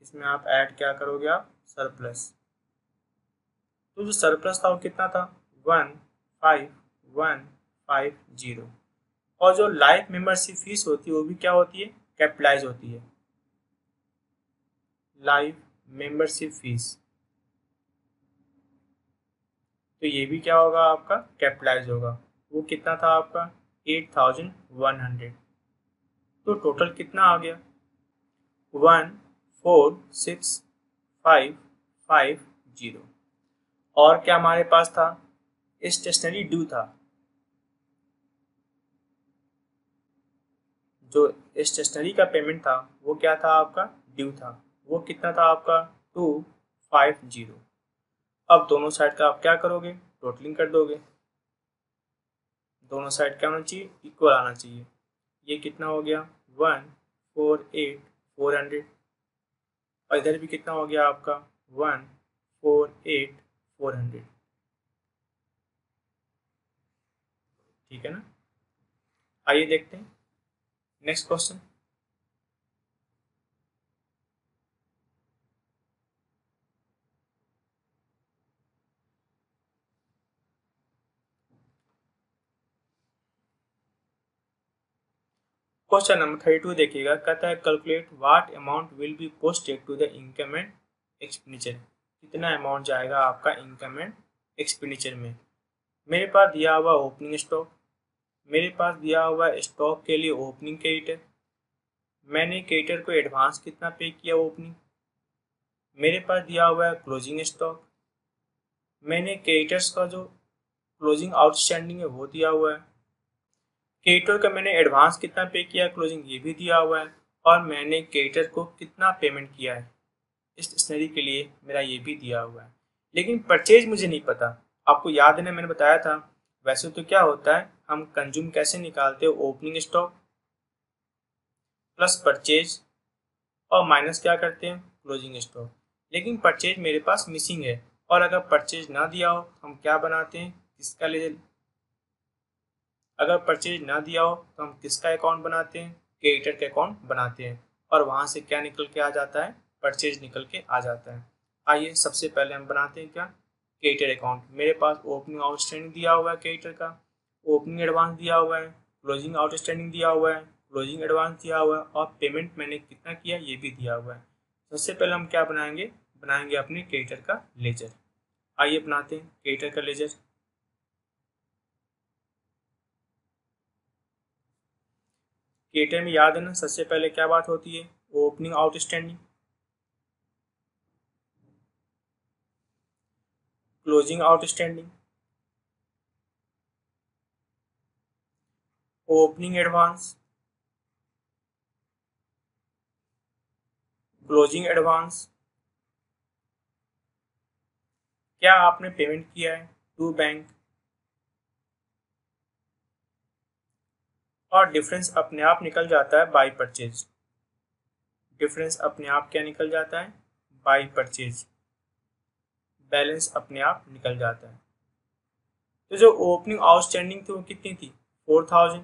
[SPEAKER 1] इसमें आप ऐड क्या करोगे आप सरप्लस, तो जो सरप्लस था वो कितना था 15150, और जो लाइफ मेंबरशिप फीस होती है वो भी क्या होती है कैपिटलाइज होती है। लाइफ मेंबरशिप फीस, तो ये भी क्या होगा आपका कैपिटलाइज होगा, वो कितना था आपका 8100। तो टोटल कितना आ गया 146,550। और क्या हमारे पास था स्टेशनरी ड्यू था, जो स्टेशनरी का पेमेंट था वो क्या था आपका ड्यू था, वो कितना था आपका 250। अब दोनों साइड का आप क्या करोगे टोटलिंग कर दोगे, दोनों साइड क्या होना चाहिए इक्वल आना चाहिए। ये कितना हो गया 148,400, और इधर भी कितना हो गया आपका 148,400। ठीक है ना। आइए देखते हैं नेक्स्ट क्वेश्चन। क्वेश्चन नंबर 32 देखिएगा, कहता है calculate what amount will be posted to the income and expenditure. कितना अमाउंट जाएगा आपका इनकम एंड एक्सपेंडिचर में। मेरे पास दिया हुआ ओपनिंग स्टॉक, मेरे पास दिया हुआ स्टॉक के लिए ओपनिंग क्रेडिटर, मैंने क्रेडिटर को एडवांस कितना पे किया ओपनिंग। मेरे पास दिया हुआ है क्लोजिंग स्टॉक, मैंने क्रेडिटर्स का जो क्लोजिंग आउटस्टैंडिंग है वो दिया हुआ है। क्रेडिटर का मैंने एडवांस कितना पे किया क्लोजिंग ये भी दिया हुआ है, और मैंने क्रेडिटर को कितना पेमेंट किया है इस स्टेशनरी के लिए मेरा ये भी दिया हुआ है। लेकिन परचेज मुझे नहीं पता। आपको याद है ना, मैंने बताया था वैसे तो क्या होता है, हम कंज्यूम कैसे निकालते हो, ओपनिंग स्टॉक प्लस परचेज और माइनस क्या करते हैं क्लोजिंग स्टॉक। लेकिन परचेज मेरे पास मिसिंग है, और अगर परचेज ना दिया हो हम क्या बनाते हैं, किसका ले। अगर परचेज ना दिया हो तो हम किसका अकाउंट बनाते हैं, क्रेडिटर का अकाउंट बनाते हैं, और वहां से क्या निकल के आ जाता है, परचेज निकल के आ जाता है। आइए सबसे पहले हम बनाते हैं क्या, क्रेडिटर अकाउंट। मेरे पास ओपनिंग आउटस्टैंडिंग दिया हुआ है क्रेडिटर का, ओपनिंग एडवांस दिया हुआ है, क्लोजिंग आउटस्टैंडिंग दिया हुआ है, क्लोजिंग एडवांस दिया हुआ है, और पेमेंट मैंने कितना किया ये भी दिया हुआ है। सबसे पहले हम क्या बनाएंगे, बनाएंगे अपने क्रेडिटर का लेजर। आइए बनाते हैं क्रेडिटर का लेजर। क्रेडिटर में याद है ना, सबसे पहले क्या बात होती है, opening outstanding, closing outstanding, opening advance, closing advance. क्या आपने पेमेंट किया है टू बैंक, और डिफरेंस अपने आप निकल जाता है बाई परचेज। डिफरेंस अपने आप क्या निकल जाता है, बाई परचेज। बैलेंस अपने आप निकल जाता है। तो जो ओपनिंग आउटस्टैंडिंग थी वो कितनी थी, 4000।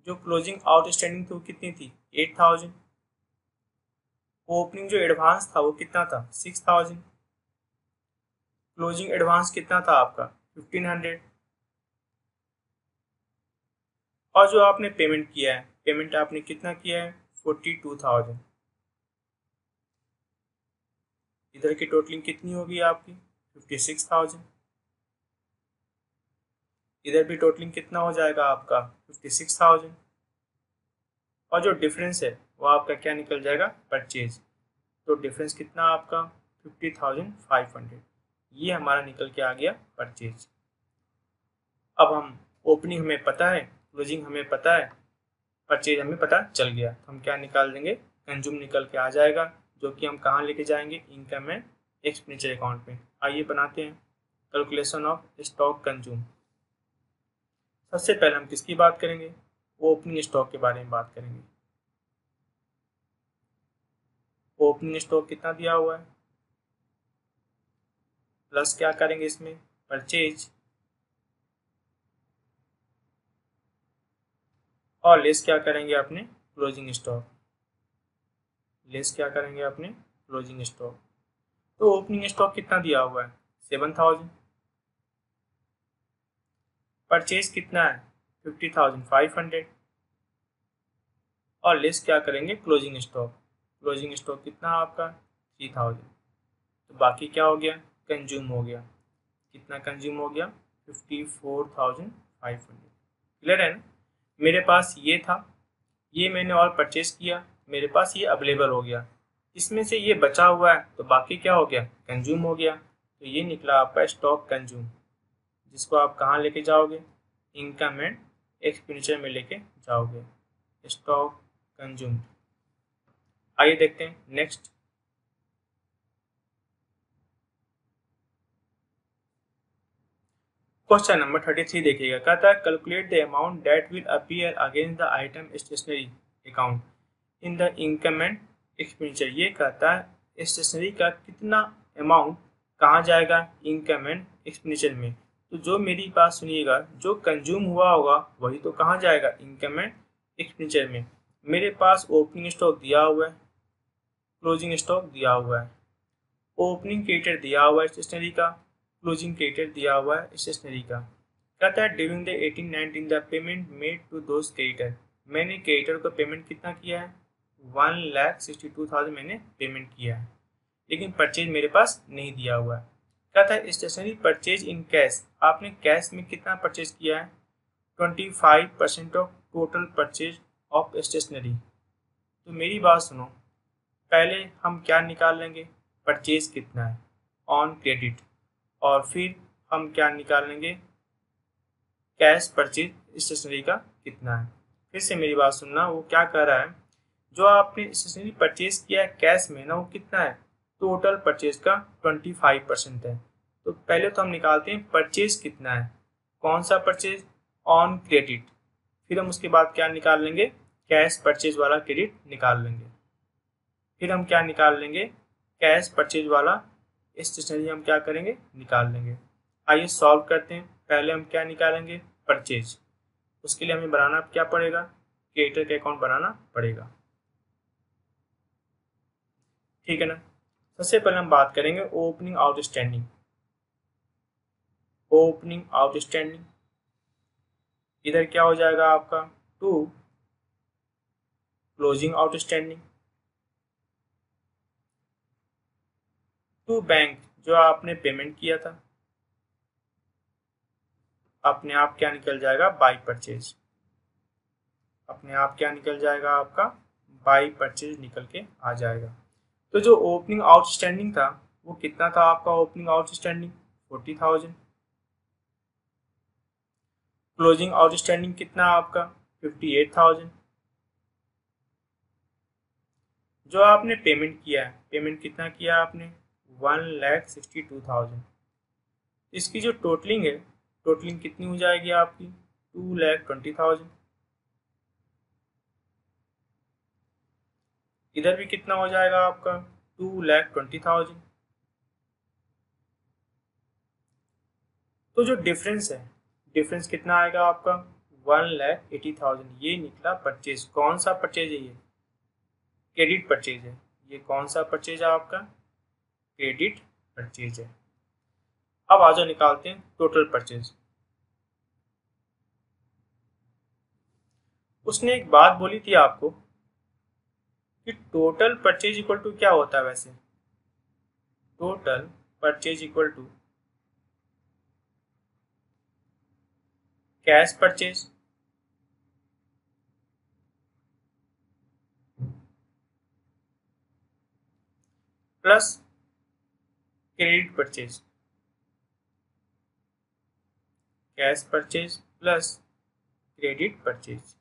[SPEAKER 1] जो क्लोजिंग आउटस्टैंडिंग थी वो कितनी थी, 8000। ओपनिंग जो एडवांस था वो कितना था, 6000। क्लोजिंग एडवांस कितना था आपका, 1500। और जो आपने पेमेंट किया है, पेमेंट आपने कितना किया है, 42,000। इधर की टोटलिंग कितनी होगी आपकी, 56,000। इधर भी टोटलिंग कितना हो जाएगा आपका, 56,000। और जो डिफरेंस है वो आपका क्या निकल जाएगा, परचेज। तो डिफरेंस कितना आपका, 50,500। ये हमारा निकल के आ गया परचेज। अब हम ओपनिंग हमें पता है, क्लोजिंग हमें पता है, परचेज हमें पता चल गया, तो हम क्या निकाल देंगे, कंज्यूम निकल के आ जाएगा, जो कि हम कहाँ लेके जाएंगे, इनकम एंड एक्सपेंडिचर अकाउंट में। आइए बनाते हैं कैलकुलेशन ऑफ स्टॉक कंज्यूम। सबसे पहले हम किसकी बात करेंगे, ओपनिंग स्टॉक के बारे में बात करेंगे। ओपनिंग स्टॉक कितना दिया हुआ है, प्लस क्या करेंगे इसमें, परचेज, और लेस क्या करेंगे अपने क्लोजिंग स्टॉक। लेस क्या करेंगे अपने क्लोजिंग स्टॉक। तो ओपनिंग स्टॉक कितना दिया हुआ है, 7000। परचेज कितना है, 50,500। और लेस क्या करेंगे क्लोजिंग स्टॉक। क्लोजिंग स्टॉक कितना आपका, 3000। तो बाकी क्या हो गया, कंज्यूम हो गया। कितना कंज्यूम हो गया, 54,500। क्लियर है ना। मेरे पास ये था, ये मैंने और परचेज किया, मेरे पास ये अवेलेबल हो गया, इसमें से ये बचा हुआ है, तो बाकी क्या हो गया, कंज्यूम हो गया। तो ये निकला आपका स्टॉक कंज्यूम, जिसको आप कहाँ लेके जाओगे, इनकम एंड एक्सपेंडिचर में लेके जाओगे, स्टॉक कंज्यूम। आइए देखते हैं नेक्स्ट। क्वेश्चन नंबर 33 देखिएगा, कहता है calculate the amount that will appear against the item stationery account in the income and expenditure. ये कहता है स्टेशनरी का कितना अमाउंट कहाँ जाएगा, इनकम एंड एक्सपेंडिचर में। तो जो मेरी बात सुनिएगा, जो कंज्यूम हुआ होगा वही तो कहाँ जाएगा, इनकम एंड एक्सपेंडिचर में। मेरे पास ओपनिंग स्टॉक दिया हुआ है, क्लोजिंग स्टॉक दिया हुआ है, ओपनिंग क्रेडिटर दिया हुआ है स्टेशनरी का, क्लोजिंग क्रेडिटर दिया हुआ है स्टेशनरी का। कहता है during the 18-19 the payment made to those creditor, मैंने क्रेडिटर को पेमेंट कितना किया है, 1,62,000 मैंने पेमेंट किया है, लेकिन परचेज मेरे पास नहीं दिया हुआ है। कहता है स्टेशनरी परचेज इन कैश, आपने कैश में कितना परचेज किया है, 25% of total purchase of stationery. तो मेरी बात सुनो, पहले हम क्या निकाल लेंगे, परचेज कितना है ऑन क्रेडिट, और फिर हम क्या निकाल लेंगे, कैश परचेज स्टेशनरी का कितना है। फिर से मेरी बात सुनना, वो क्या कह रहा है, जो आपने स्टेशनरी परचेज किया है कैश में ना, वो कितना है, टोटल परचेज का 25% है। तो पहले तो हम निकालते हैं परचेज कितना है, कौन सा परचेज, ऑन क्रेडिट। फिर हम उसके बाद क्या निकाल लेंगे, कैश परचेज वाला क्रेडिट निकाल लेंगे। फिर हम क्या निकाल लेंगे, कैश परचेज वाला स्टेशनरी हम क्या करेंगे, निकाल लेंगे। आइए सॉल्व करते हैं। पहले हम क्या निकालेंगे, परचेज। उसके लिए हमें बनाना क्या पड़ेगा, क्रेडिटर का अकाउंट बनाना पड़ेगा, ठीक है ना। सबसे पहले हम बात करेंगे ओपनिंग आउटस्टैंडिंग। ओपनिंग आउटस्टैंडिंग इधर क्या हो जाएगा आपका, to closing outstanding, to bank जो आपने पेमेंट किया था, अपने आप क्या निकल जाएगा, बाई परचेज। अपने आप क्या निकल जाएगा आपका, बाई परचेज निकल के आ जाएगा। तो जो ओपनिंग आउटस्टैंडिंग था वो कितना था आपका, ओपनिंग आउटस्टैंडिंग 40,000। क्लोजिंग आउटस्टैंडिंग कितना आपका, 58,000। जो आपने पेमेंट किया है, पेमेंट कितना किया आपने, 1,62,000। इसकी जो टोटलिंग है, टोटलिंग कितनी हो जाएगी आपकी, 2,20,000। इधर भी कितना हो जाएगा आपका, 2,20,000। तो जो डिफरेंस है, डिफरेंस कितना आएगा आपका, 1,80,000। ये निकला परचेज। कौन सा परचेज है, ये क्रेडिट परचेज है। ये कौन सा परचेज है आपका, क्रेडिट परचेज है। अब आ जाओ निकालते हैं टोटल परचेज। उसने एक बात बोली थी आपको कि टोटल परचेज इक्वल टू क्या होता है वैसे, total purchase equal to cash purchase plus credit purchase, cash purchase plus credit purchase.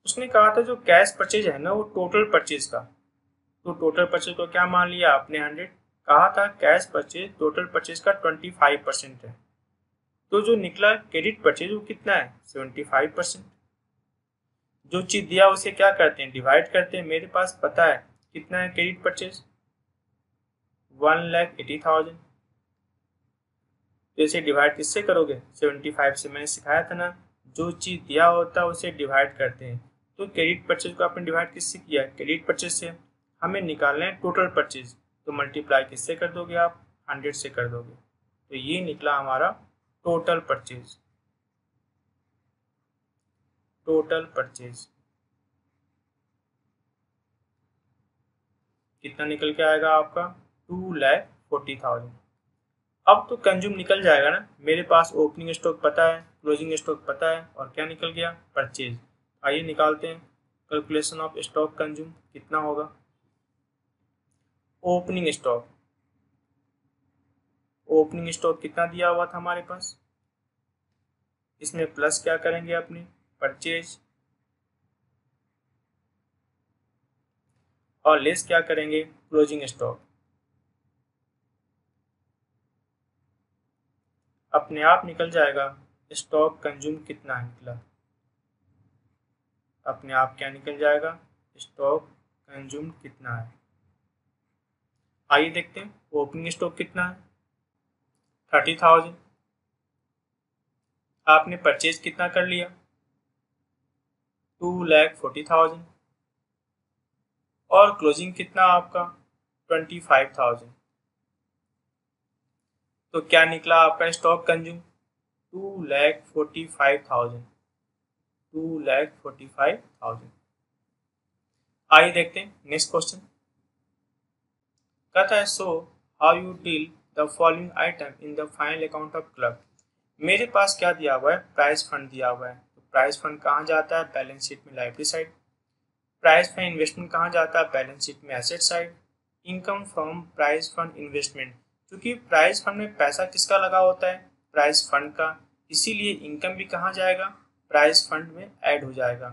[SPEAKER 1] उसने कहा था जो कैश परचेज है ना, वो टोटल परचेज का, तो टोटल परचेज को क्या मान लिया आपने, 100। कहा था कैश परचेज टोटल परचेज का 25% है, तो जो निकला क्रेडिट परचेज वो कितना है, 75%। जो चीज दिया उसे क्या करते हैं, डिवाइड करते हैं। मेरे पास पता है कितना है क्रेडिट परचेज, 1,80,000। तो इसे डिवाइड किससे करोगे, 75 से। मैंने सिखाया था ना, जो चीज दिया होता है उसे डिवाइड करते हैं। तो क्रेडिट परचेज को आपने डिवाइड किससे किया, क्रेडिट परचेज से। हमें निकालना है टोटल परचेज, तो मल्टीप्लाई किससे कर दोगे आप, 100 से कर दोगे। तो ये निकला हमारा टोटल परचेज। टोटल परचेज कितना निकल के आएगा आपका, 2,40,000। अब तो कंज्यूम निकल जाएगा ना, मेरे पास ओपनिंग स्टॉक पता है, क्लोजिंग स्टॉक पता है, और क्या निकल गया, परचेज। आइए निकालते हैं कैलकुलेशन ऑफ स्टॉक कंज्यूम कितना होगा। ओपनिंग स्टॉक, ओपनिंग स्टॉक कितना दिया हुआ था हमारे पास, इसमें प्लस क्या करेंगे अपने, परचेज, और लेस क्या करेंगे, क्लोजिंग स्टॉक। अपने आप निकल जाएगा स्टॉक कंज्यूम कितना निकला, अपने आप क्या निकल जाएगा, स्टॉक कंज्यूम कितना है। आइए देखते हैं ओपनिंग स्टॉक कितना है, 30,000। आपने परचेज कितना कर लिया, 2,40,000, और क्लोजिंग कितना आपका 25,000। तो क्या निकला आपका स्टॉक कंज्यूम, 2,45,000, 2,45,000। आइए देखते हैं नेक्स्ट क्वेश्चन। कहता है so how you deal the following item in the final account of club. मेरे पास क्या दिया हुआ है, प्राइस फंड दिया हुआ है। तो प्राइस फंड कहाँ जाता है, बैलेंस शीट में liability side. Price fund investment कहाँ जाता है, बैलेंस शीट में asset side. Income from price fund investment, क्योंकि प्राइस फंड में पैसा किसका लगा होता है, प्राइस फंड का, इसीलिए इनकम भी कहाँ जाएगा, प्राइस फंड में ऐड हो जाएगा।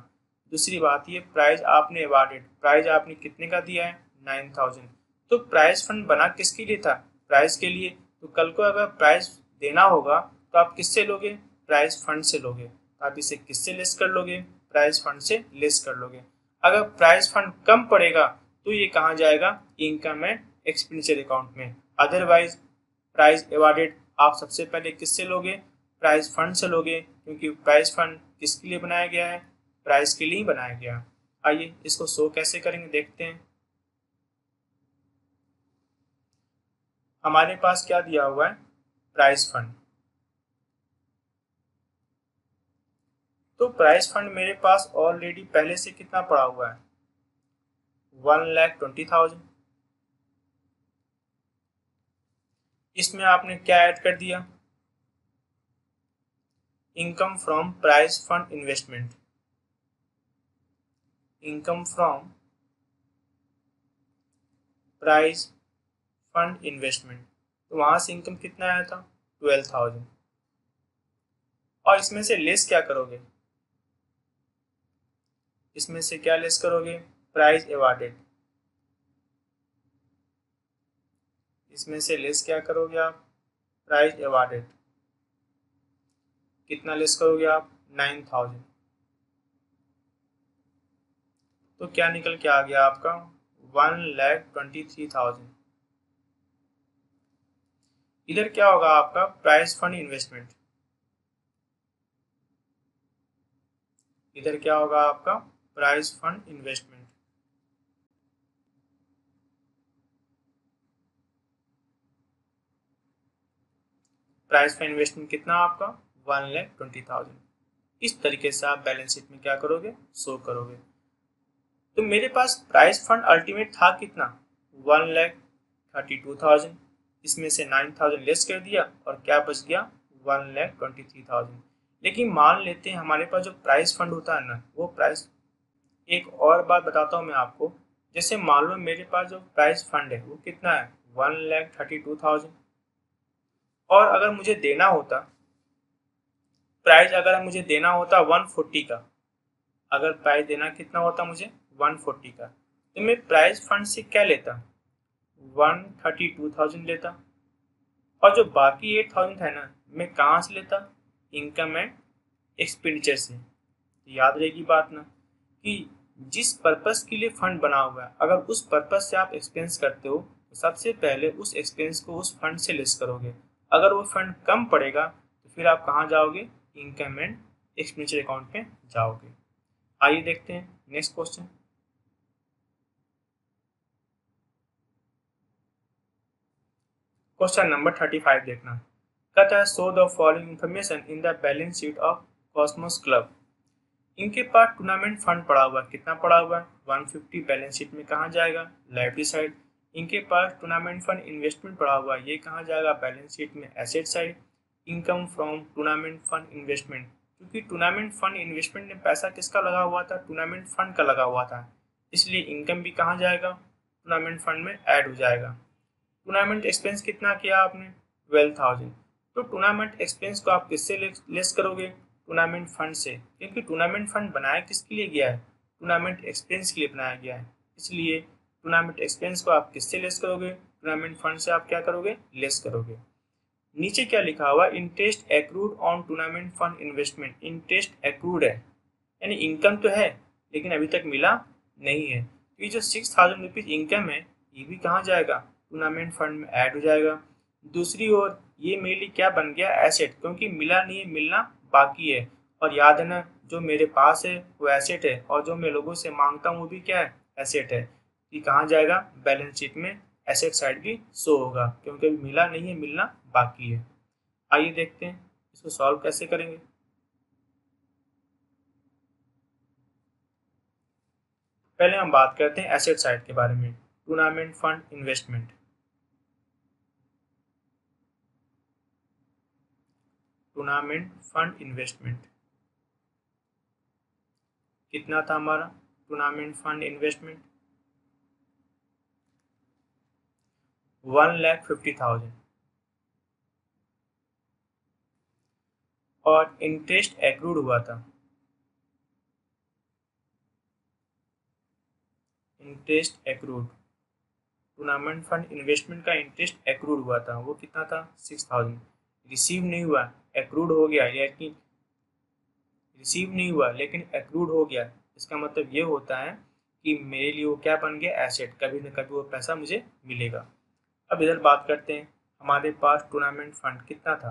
[SPEAKER 1] दूसरी बात ये प्राइज आपने अवार्डेड, प्राइज आपने कितने का दिया है, 9,000। तो प्राइस फंड बना किसके लिए था, प्राइस के लिए। तो कल को अगर प्राइस देना होगा तो आप किससे लोगे, प्राइस फंड से लोगे। तो आप इसे किससे लेस कर लोगे, प्राइस फंड से लेस कर लोगे। अगर प्राइस फंड कम पड़ेगा तो ये कहाँ जाएगा, इनकम एंड एक्सपेंडिचर अकाउंट में। अदरवाइज प्राइस अवार्डेड आप सबसे पहले किससे लोगे, प्राइस फंड से लोगे, क्योंकि प्राइस फंड किसके लिए बनाया गया है, प्राइस के लिए ही बनाया गया। आइए इसको शो कैसे करेंगे देखते हैं। हमारे पास क्या दिया हुआ है, प्राइस फंड। तो प्राइस फंड मेरे पास ऑलरेडी पहले से कितना पड़ा हुआ है, 1,20,000। इसमें आपने क्या ऐड कर दिया, income from price fund investment, income from price fund investment. तो वहां से इनकम कितना आया था, 12,000। और इसमें से लेस क्या करोगे, इसमें से क्या लेस करोगे, प्राइस अवार्डेड। इसमें से लेस क्या करोगे आप, प्राइस अवार्डेड। कितना लेस करोगे आप, 9,000। तो क्या निकल के आ गया आपका, 1,23,000। इधर क्या होगा आपका, प्राइस फंड इन्वेस्टमेंट। इधर क्या होगा आपका, price fund investment. Price fund investment कितना आपका, 1,20,000। इस तरीके से आप बैलेंस शीट में क्या करोगे, शो करोगे। तो मेरे पास प्राइस फंड अल्टीमेट था कितना, 1,32,000। इसमें से 9,000 लेस कर दिया और क्या बच गया, 1,23,000। लेकिन मान लेते हैं हमारे पास जो प्राइस फंड होता है ना, वो प्राइस, एक और बात बताता हूँ मैं आपको। जैसे मान लो मेरे पास जो प्राइस फंड है वो कितना है, 1,32,000। और अगर मुझे देना होता प्राइस, अगर मुझे देना होता 140 का, अगर प्राइस देना कितना होता मुझे, 140 का, तो मैं प्राइस फंड से क्या लेता, 132,000 लेता। और जो बाकी 8,000 है ना, मैं कहाँ से लेता, इनकम एंड एक्सपेंडिचर से। तो याद रहेगी बात ना, कि जिस पर्पस के लिए फंड बना हुआ है, अगर उस पर्पस से आप एक्सपेंस करते हो तो सबसे पहले उस एक्सपेंस को उस फंड से लेस करोगे। अगर वो फंड कम पड़ेगा तो फिर आप कहाँ जाओगे, इनकम एंड एक्सपेंडिचर अकाउंट में जाओगे। आइए देखते हैं नेक्स्ट क्वेश्चन। क्वेश्चन नंबर 35 देखना। कहता है so the following information in the balance sheet of Cosmos club. इनके पास टूर्नामेंट फंड पड़ा हुआ है, कितना पड़ा हुआ है, 150। बैलेंस शीट में कहाँ जाएगा, लायबिलिटी साइड। इनके पास टूर्नामेंट फंड इन्वेस्टमेंट पड़ा हुआ है, ये कहाँ जाएगा, बैलेंस शीट में asset side. Income from tournament fund investment, क्योंकि टूर्नामेंट फंड इन्वेस्टमेंट में पैसा किसका लगा हुआ था, टूर्नामेंट फंड का लगा हुआ था, इसलिए इनकम भी कहाँ जाएगा, टूर्नामेंट फंड में ऐड हो जाएगा। टूर्नामेंट एक्सपेंस कितना किया आपने, 12,000। तो टूर्नामेंट एक्सपेंस को आप किससे लेस करोगे, टूर्नामेंट फंड से, क्योंकि टूर्नामेंट फंड बनाया किसके लिए गया है, टूर्नामेंट एक्सपेंस के लिए बनाया गया है। इसलिए टूर्नामेंट एक्सपेंस को आप किससे लेस करोगे, टूर्नामेंट फंड से आप क्या करोगे, लेस करोगे। नीचे क्या लिखा हुआ, interest accrued on tournament fund investment. Interest accrued है, यानी इनकम तो है लेकिन अभी तक मिला नहीं है। तो ये जो 6,000 रुपीज इनकम है, ये भी कहाँ जाएगा, टूर्नामेंट फंड में ऐड हो जाएगा। दूसरी ओर ये मेरे लिए क्या बन गया, एसेट, क्योंकि मिला नहीं है, मिलना बाकी है। और याद है ना, जो मेरे पास है वो एसेट है और जो मैं लोगों से मांगता हूँ वो भी क्या है, एसेट है। कि कहाँ जाएगा, बैलेंस शीट में एसेट साइड भी शो होगा, क्योंकि अभी मिला नहीं है, मिलना बाकी है। आइए देखते हैं इसको सॉल्व कैसे करेंगे। पहले हम बात करते हैं एसेट साइड के बारे में। Tournament fund investment. Tournament fund investment कितना था हमारा? टूर्नामेंट फंड इन्वेस्टमेंट 1,50,000 और इंटरेस्ट एक्रूड हुआ था। Interest accrued, tournament fund investment का इंटरेस्ट एक्रूड हुआ था, वो कितना था? 6,000। रिसीव नहीं हुआ, एक्रूड हो गया, लेकिन रिसीव नहीं हुआ लेकिन एक्रूड हो गया। इसका मतलब ये होता है कि मेरे लिए वो क्या बन गया, एसेट। कभी न कभी वो पैसा मुझे मिलेगा। अब इधर बात करते हैं, हमारे पास टूर्नामेंट फंड कितना था?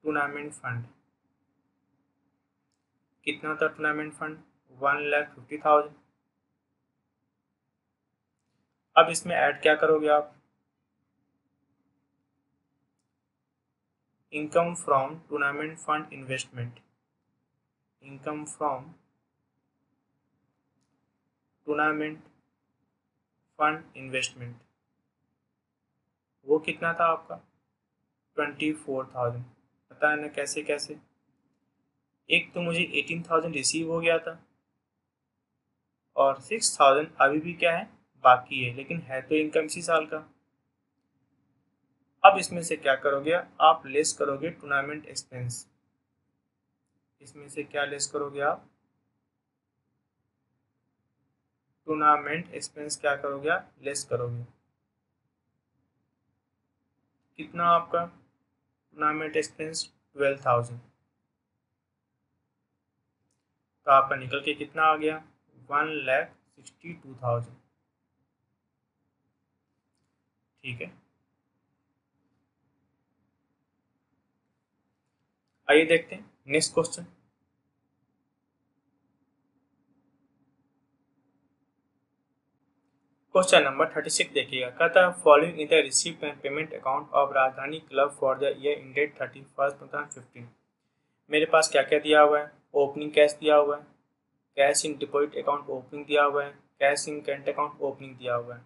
[SPEAKER 1] टूर्नामेंट फंड कितना था? Tournament fund 1,50,000। अब इसमें ऐड क्या करोगे आप? Income from tournament fund investment. Income from tournament fund investment वो कितना था आपका? 24,000। पता है ना कैसे कैसे? एक तो मुझे 18,000 रिसीव हो गया था और 6,000 अभी भी क्या है, बाकी है, लेकिन है तो इनकम इसी साल का। अब इसमें से क्या करोगे आप? लेस करोगे टूर्नामेंट एक्सपेंस। इसमें से क्या लेस करोगे आप? टूर्नामेंट एक्सपेंस क्या करोगे आप? लेस करोगे। कितना आपका टूर्नामेंट एक्सपेंस? 12,000। तो आपका निकल के कितना आ गया? 1,62,000। ठीक है, आइए देखते हैं नेक्स्ट क्वेश्चन। क्वेश्चन नंबर 36 देखिएगा। कहता है following in the received and payment account of Rajdhani club for the year ended 31/2015। मेरे पास क्या क्या दिया हुआ है? ओपनिंग कैश दिया हुआ है, cash in deposit account opening दिया हुआ है, cash in current account opening दिया हुआ है,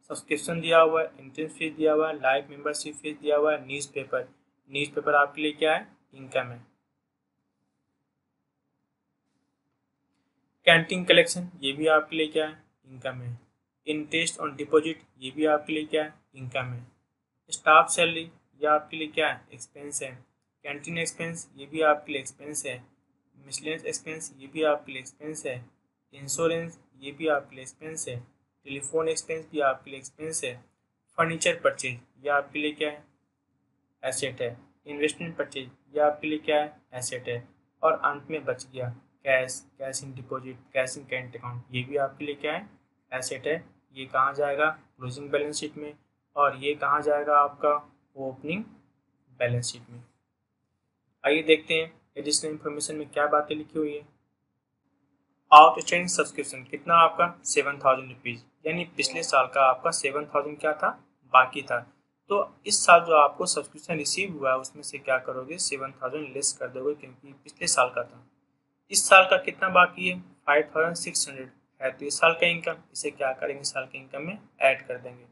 [SPEAKER 1] सब्सक्रिप्शन दिया हुआ है, एंट्रेंस फीस दिया हुआ है, लाइव मेंबरशिप फीस दिया हुआ है, न्यूज़पेपर। न्यूज़पेपर आपके लिए क्या है? इनकम है। कैंटीन कलेक्शन ये भी आपके लिए क्या है? इनकम है। इंटरेस्ट ऑन डिपॉजिट ये भी आपके लिए क्या है? इनकम है। स्टाफ सैलरी ये आपके लिए क्या है? एक्सपेंस है। कैंटीन एक्सपेंस ये भी आपके लिए एक्सपेंस है। मिसलेनियस एक्सपेंस ये भी आपके लिए एक्सपेंस है। इंश्योरेंस ये भी आपके लिए एक्सपेंस है। टेलीफोन एक्सपेंस भी आपके लिए एक्सपेंस है। फर्नीचर परचेज ये आपके लिए क्या है? एसेट है। इन्वेस्टमेंट परचेज ये आपके लिए क्या है? एसेट है। और अंत में बच गया cash, cash in deposit, cash in current account, ये भी आपके लिए क्या है? एसेट है। ये कहाँ जाएगा? क्लोजिंग बैलेंस शीट में। और ये कहाँ जाएगा आपका? ओपनिंग बैलेंस शीट में। आइए देखते हैं एडिशनल इन्फॉर्मेशन में क्या बातें लिखी हुई है। आउटस्टैंडिंग सब्सक्रिप्शन कितना आपका? 7,000 रुपीज़, यानी पिछले साल का आपका 7,000 क्या था? बाकी था। तो इस साल जो आपको सब्सक्रिप्शन रिसीव हुआ है उसमें से क्या करोगे? 7,000 लेस कर दोगे, क्योंकि पिछले साल का था। इस साल का कितना बाकी है? 5,600 है, तो इस साल का इनकम, इसे क्या करेंगे? साल के इनकम में ऐड कर देंगे।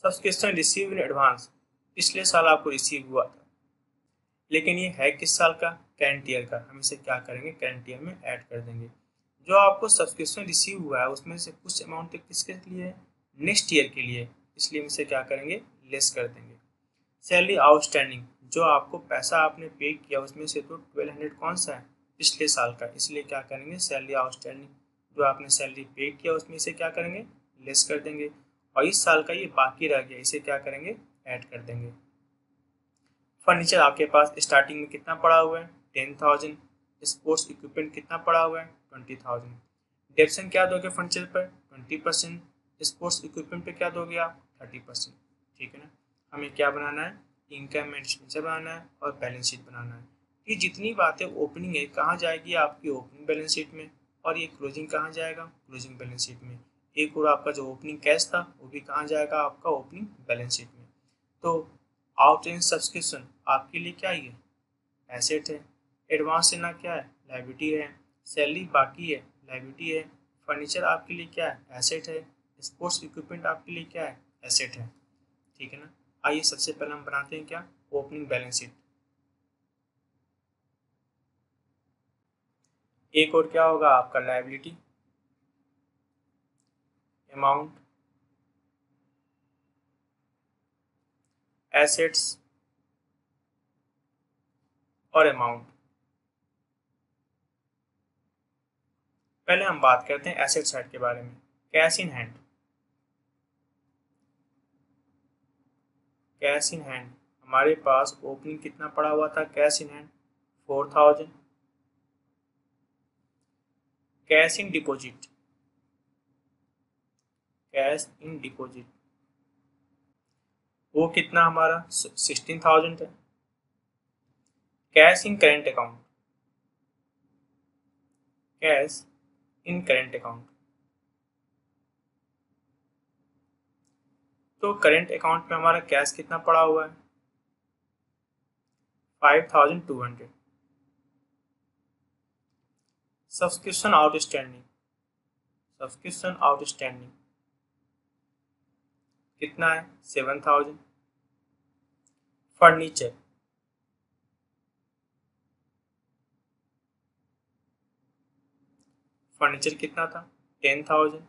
[SPEAKER 1] सब्सक्रिप्शन रिसीव इन एडवांस पिछले साल आपको रिसीव हुआ था, लेकिन ये है किस साल का? करंट ईयर का। हम इसे क्या करेंगे? करंट ईयर में ऐड कर देंगे। जो आपको सब्सक्रिप्शन रिसीव हुआ है उसमें से कुछ अमाउंट किसके लिए है? नेक्स्ट ईयर के लिए, इसलिए हम इसे क्या करेंगे? लेस कर देंगे। सैलरी आउटस्टैंडिंग, जो आपको पैसा आपने पे किया उसमें से तो 1,200 कौन सा है? पिछले साल का, इसलिए क्या करेंगे? सैलरी आउटस्टैंडिंग, जो आपने सैलरी पे किया उसमें से क्या करेंगे? लेस कर देंगे। और इस साल का ये बाकी रह गया, इसे क्या करेंगे? ऐड कर देंगे। फर्नीचर आपके पास स्टार्टिंग में कितना पड़ा हुआ है? 10,000। स्पोर्ट्स इक्विपमेंट कितना पड़ा हुआ है? 20,000। डिडक्शन क्या दोगे फर्नीचर पर? 20%। स्पोर्ट्स इक्विपमेंट पे क्या दोगे आप? 30%। ठीक है ना। हमें क्या बनाना है, इनकम एंड एक्सपेंडिचर बनाना है और बैलेंस शीट बनाना है। ये जितनी बातें ओपनिंग है कहाँ जाएगी, आपकी ओपनिंग बैलेंस शीट में, और ये क्लोजिंग कहाँ जाएगा, क्लोजिंग बैलेंस शीट में। एक और आपका जो ओपनिंग कैश था वो भी कहाँ जाएगा, आपका ओपनिंग बैलेंस शीट में। तो आउटस्टैंडिंग सब्सक्रिप्शन आपके लिए क्या है, एसेट है। एडवांस लेना क्या है, लायबिलिटी है। सैलरी बाकी है, लायबिलिटी है। फर्नीचर आपके लिए क्या है, एसेट है। स्पोर्ट्स इक्विपमेंट आपके लिए क्या है, एसेट है। ठीक है ना। आइए सबसे पहले हम बनाते हैं क्या, ओपनिंग बैलेंस शीट। एक और क्या होगा आपका, लायबिलिटी, अमाउंट, एसेट्स और अमाउंट। पहले हम बात करते हैं एसेट साइड के बारे में। Cash in hand, cash in hand हमारे पास ओपनिंग कितना पड़ा हुआ था, cash in hand 4000। Cash in deposit, cash in deposit वो कितना हमारा 16,000 है। Cash in current account, cash in current account, तो करेंट अकाउंट में हमारा कैश कितना पड़ा हुआ है, 5200। सब्सक्रिप्शन आउटस्टैंडिंग, सब्सक्रिप्शन आउटस्टैंडिंग कितना है, 7000। फर्नीचर, फर्नीचर कितना था, 10,000।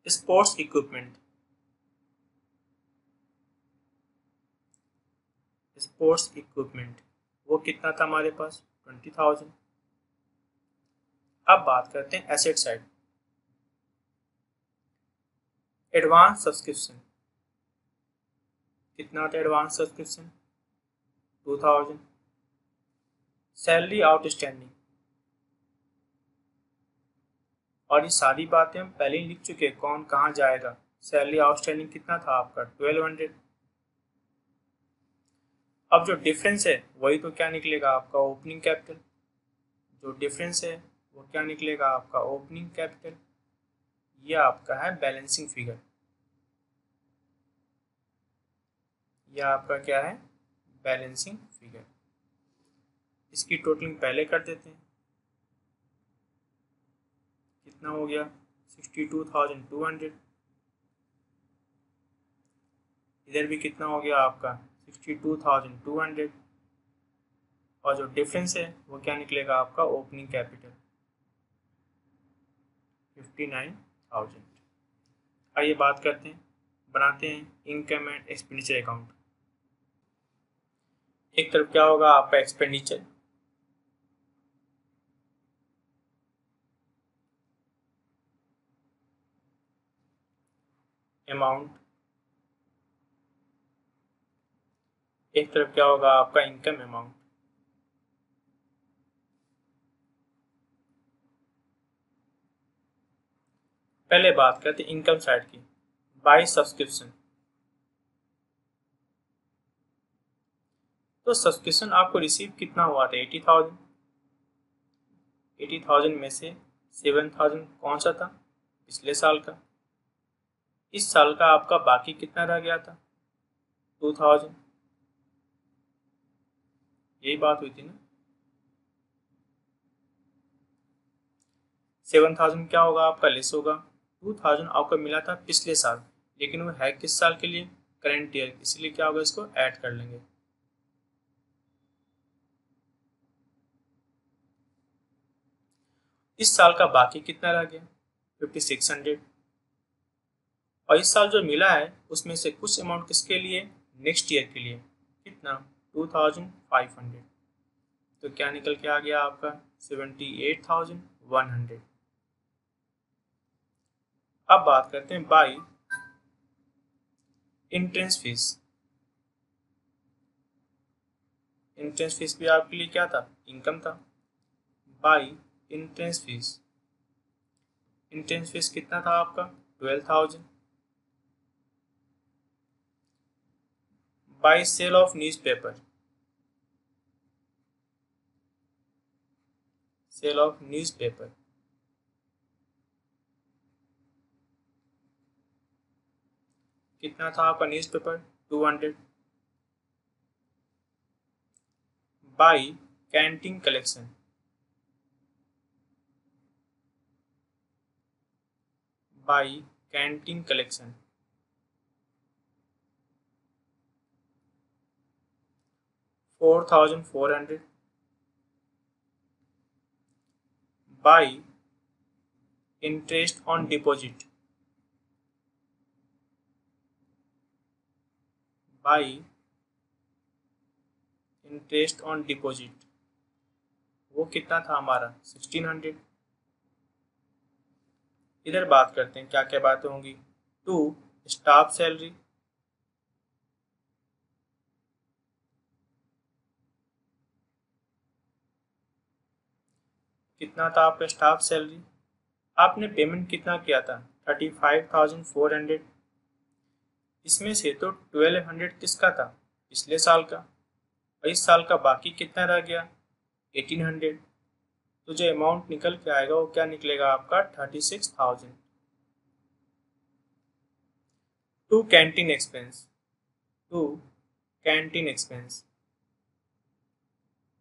[SPEAKER 1] स्पोर्ट्स इक्विपमेंट, स्पोर्ट्स इक्विपमेंट वो कितना था हमारे पास, 20,000। अब बात करते हैं एसेट साइड। एडवांस सब्सक्रिप्शन कितना था, एडवांस सब्सक्रिप्शन 2000। सैलरी आउटस्टैंडिंग, और ये सारी बातें हम पहले ही लिख चुके हैं, कौन कहाँ जाएगा। सैलरी आउटस्टैंडिंग कितना था आपका, 1200। अब जो डिफरेंस है वही तो क्या निकलेगा आपका, ओपनिंग कैपिटल। जो डिफरेंस है वो क्या निकलेगा आपका, ओपनिंग कैपिटल। ये आपका है बैलेंसिंग फिगर, ये आपका क्या है, बैलेंसिंग फिगर। इसकी टोटलिंग पहले कर देते हैं, कितना हो गया 62,200। इधर भी कितना हो गया आपका 62,200, और जो डिफरेंस है वो क्या निकलेगा आपका, ओपनिंग कैपिटल 59,000। आइए बात करते हैं, बनाते हैं इनकम एंड एक्सपेंडिचर अकाउंट। एक तरफ क्या होगा आपका, एक्सपेंडिचर, अमाउंट, एक तरफ क्या होगा आपका, इनकम अमाउंट। पहले बात करते हैं इनकम साइड की, बाय सब्सक्रिप्शन। तो सब्सक्रिप्शन आपको रिसीव कितना हुआ था, 80,000। 80,000 में से 7,000 कौन सा था, पिछले साल का। इस साल का आपका बाकी कितना रह गया था, 2,000। यही बात हुई थी ना। 7,000 क्या होगा आपका, लेस होगा। 2,000 आपको मिला था पिछले साल, लेकिन वो है किस साल के लिए, करंट ईयर, इसलिए क्या होगा, इसको ऐड कर लेंगे। इस साल का बाकी कितना रह गया, 5,600। और इस साल जो मिला है उसमें से कुछ अमाउंट किसके लिए, नेक्स्ट ईयर के लिए, कितना, 2,500। तो क्या निकल के आ गया आपका, 78,100। अब बात करते हैं by entrance fees. Entrance fees भी आपके लिए क्या था, इनकम था। By entrance fees entrance fees कितना था आपका 12,000। By sale of newspaper, sale of newspaper कितना था आपका newspaper 200। By canteen collection, by canteen collection 4,400। By interest on deposit, by interest on deposit वो कितना था हमारा 1,600। इधर बात करते हैं क्या क्या बातें होंगी। टू स्टाफ सैलरी, कितना था आपका स्टाफ सैलरी, आपने पेमेंट कितना किया था 35,400। इसमें से तो 1,200 किसका था पिछले साल का, और इस साल का बाकी कितना रह गया 1,800। तो जो अमाउंट निकल के आएगा वो क्या निकलेगा आपका 36,000। To canteen expense, to canteen expense,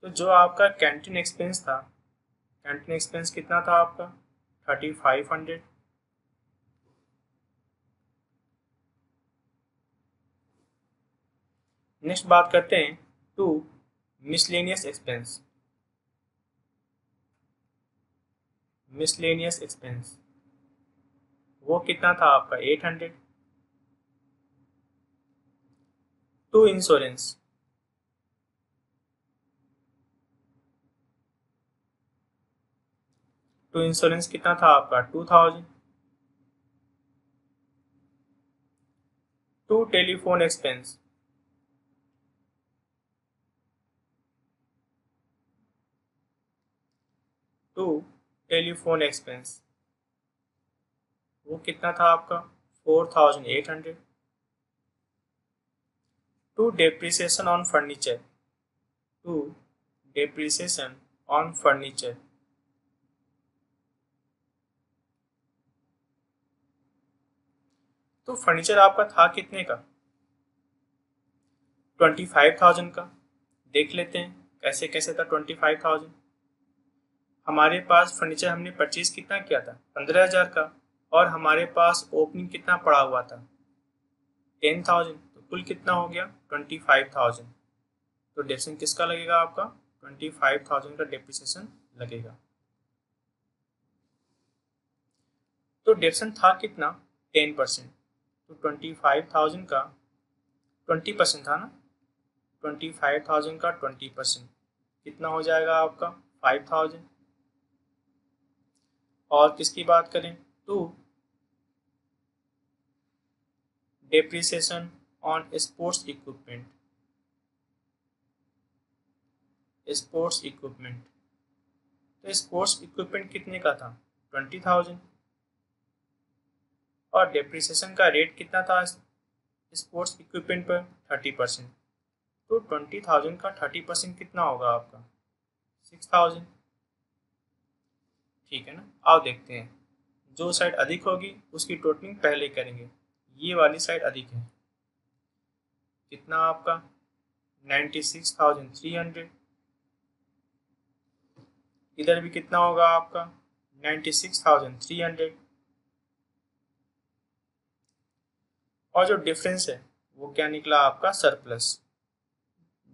[SPEAKER 1] तो जो आपका कैंटीन एक्सपेंस था, कैंटीन एक्सपेंस कितना था आपका 3,500। नेक्स्ट बात करते हैं to miscellaneous expense, miscellaneous expense वो कितना था आपका 800। टू इंश्योरेंस, टू इंश्योरेंस कितना था आपका 2,000। To telephone expense, to telephone expense वो कितना था आपका 4,800। To depreciation on furniture, to depreciation on furniture तो फर्नीचर आपका था कितने का 25,000 का। देख लेते हैं कैसे कैसे था 25,000। हमारे पास फर्नीचर हमने परचेज कितना किया था 15,000 का, और हमारे पास ओपनिंग कितना पड़ा हुआ था 10,000, तो कुल कितना हो गया 25,000। तो डेप्रिसिएशन किसका लगेगा आपका 25,000 का डेप्रिसिएशन लगेगा। तो डेप्रिसिएशन था कितना 10%, तो 25,000 का 20% था ना, 25,000 का 20% कितना हो जाएगा आपका 5,000। और किसकी बात करें to depreciation on sports equipment, sports equipment तो स्पोर्ट्स इक्विपमेंट कितने का था 20,000, और डेप्रिसिएशन का रेट कितना था स्पोर्ट्स इक्विपमेंट पर 30%। तो 20,000 का 30% कितना होगा आपका 6,000। ठीक है ना, आओ देखते हैं जो साइड अधिक होगी उसकी टोटलिंग पहले करेंगे। ये वाली साइड अधिक है, कितना आपका 96,300। इधर भी कितना होगा आपका 96,300, और जो डिफरेंस है वो क्या निकला आपका सरप्लस,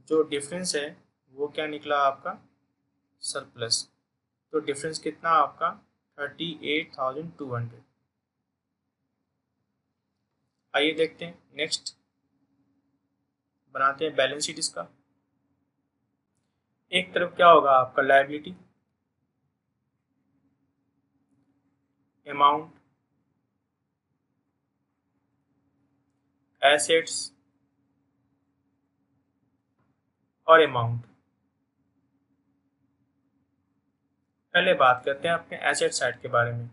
[SPEAKER 1] जो डिफरेंस है वो क्या निकला आपका सरप्लस। तो डिफरेंस कितना आपका 38,200। आइए देखते हैं नेक्स्ट, बनाते हैं बैलेंस शीट इसका। एक तरफ क्या होगा आपका लायबिलिटी, अमाउंट, एसेट्स और अमाउंट। पहले बात करते हैं अपने एसेट साइड के बारे में।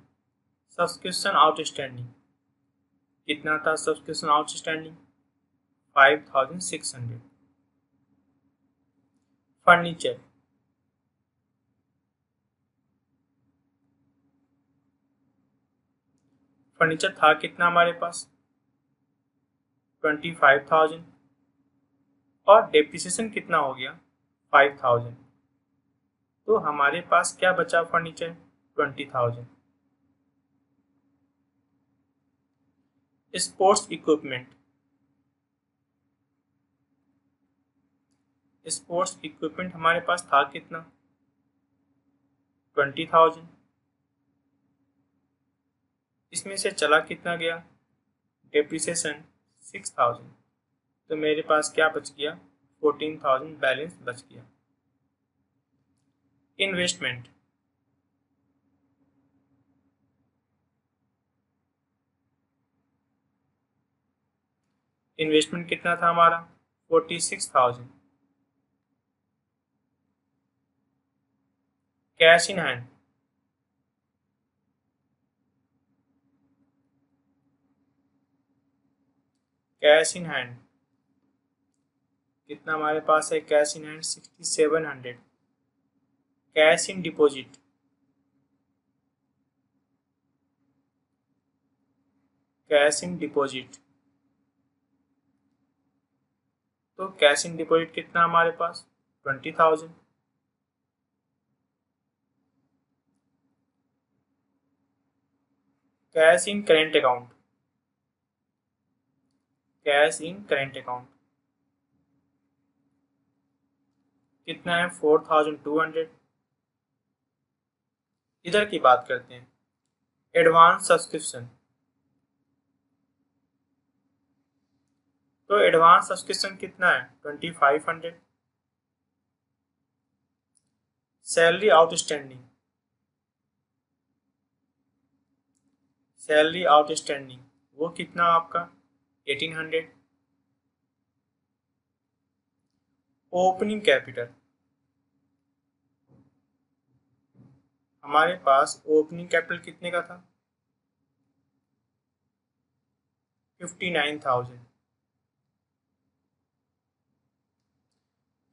[SPEAKER 1] सब्सक्रिप्शन आउटस्टैंडिंग कितना था? Subscription outstanding 5600। फर्नीचर था कितना हमारे पास? 25,000। और डेप्रिसिएशन कितना हो गया? 5,000। तो हमारे पास क्या बचा फर्नीचर? 20,000। स्पोर्ट्स इक्विपमेंट हमारे पास था कितना? 20,000। इसमें से चला कितना गया? डेप्रिसिएशन 6,000। तो मेरे पास क्या बच गया? 14,000 बैलेंस बच गया। इन्वेस्टमेंट कितना था हमारा? 46,000। कैश इन हैंड कितना हमारे पास है? Cash in hand 6,700। Cash in deposit तो कैश इन डिपॉजिट कितना हमारे पास? 20,000। कैश इन करेंट अकाउंट कितना है? 4,200। इधर की बात करते हैं। एडवांस सब्सक्रिप्शन तो एडवांस सब्सक्रिप्शन कितना है? 2,500। सैलरी आउटस्टैंडिंग वो कितना आपका? 1,800। ओपनिंग कैपिटल हमारे पास ओपनिंग कैपिटल कितने का था? 59,000।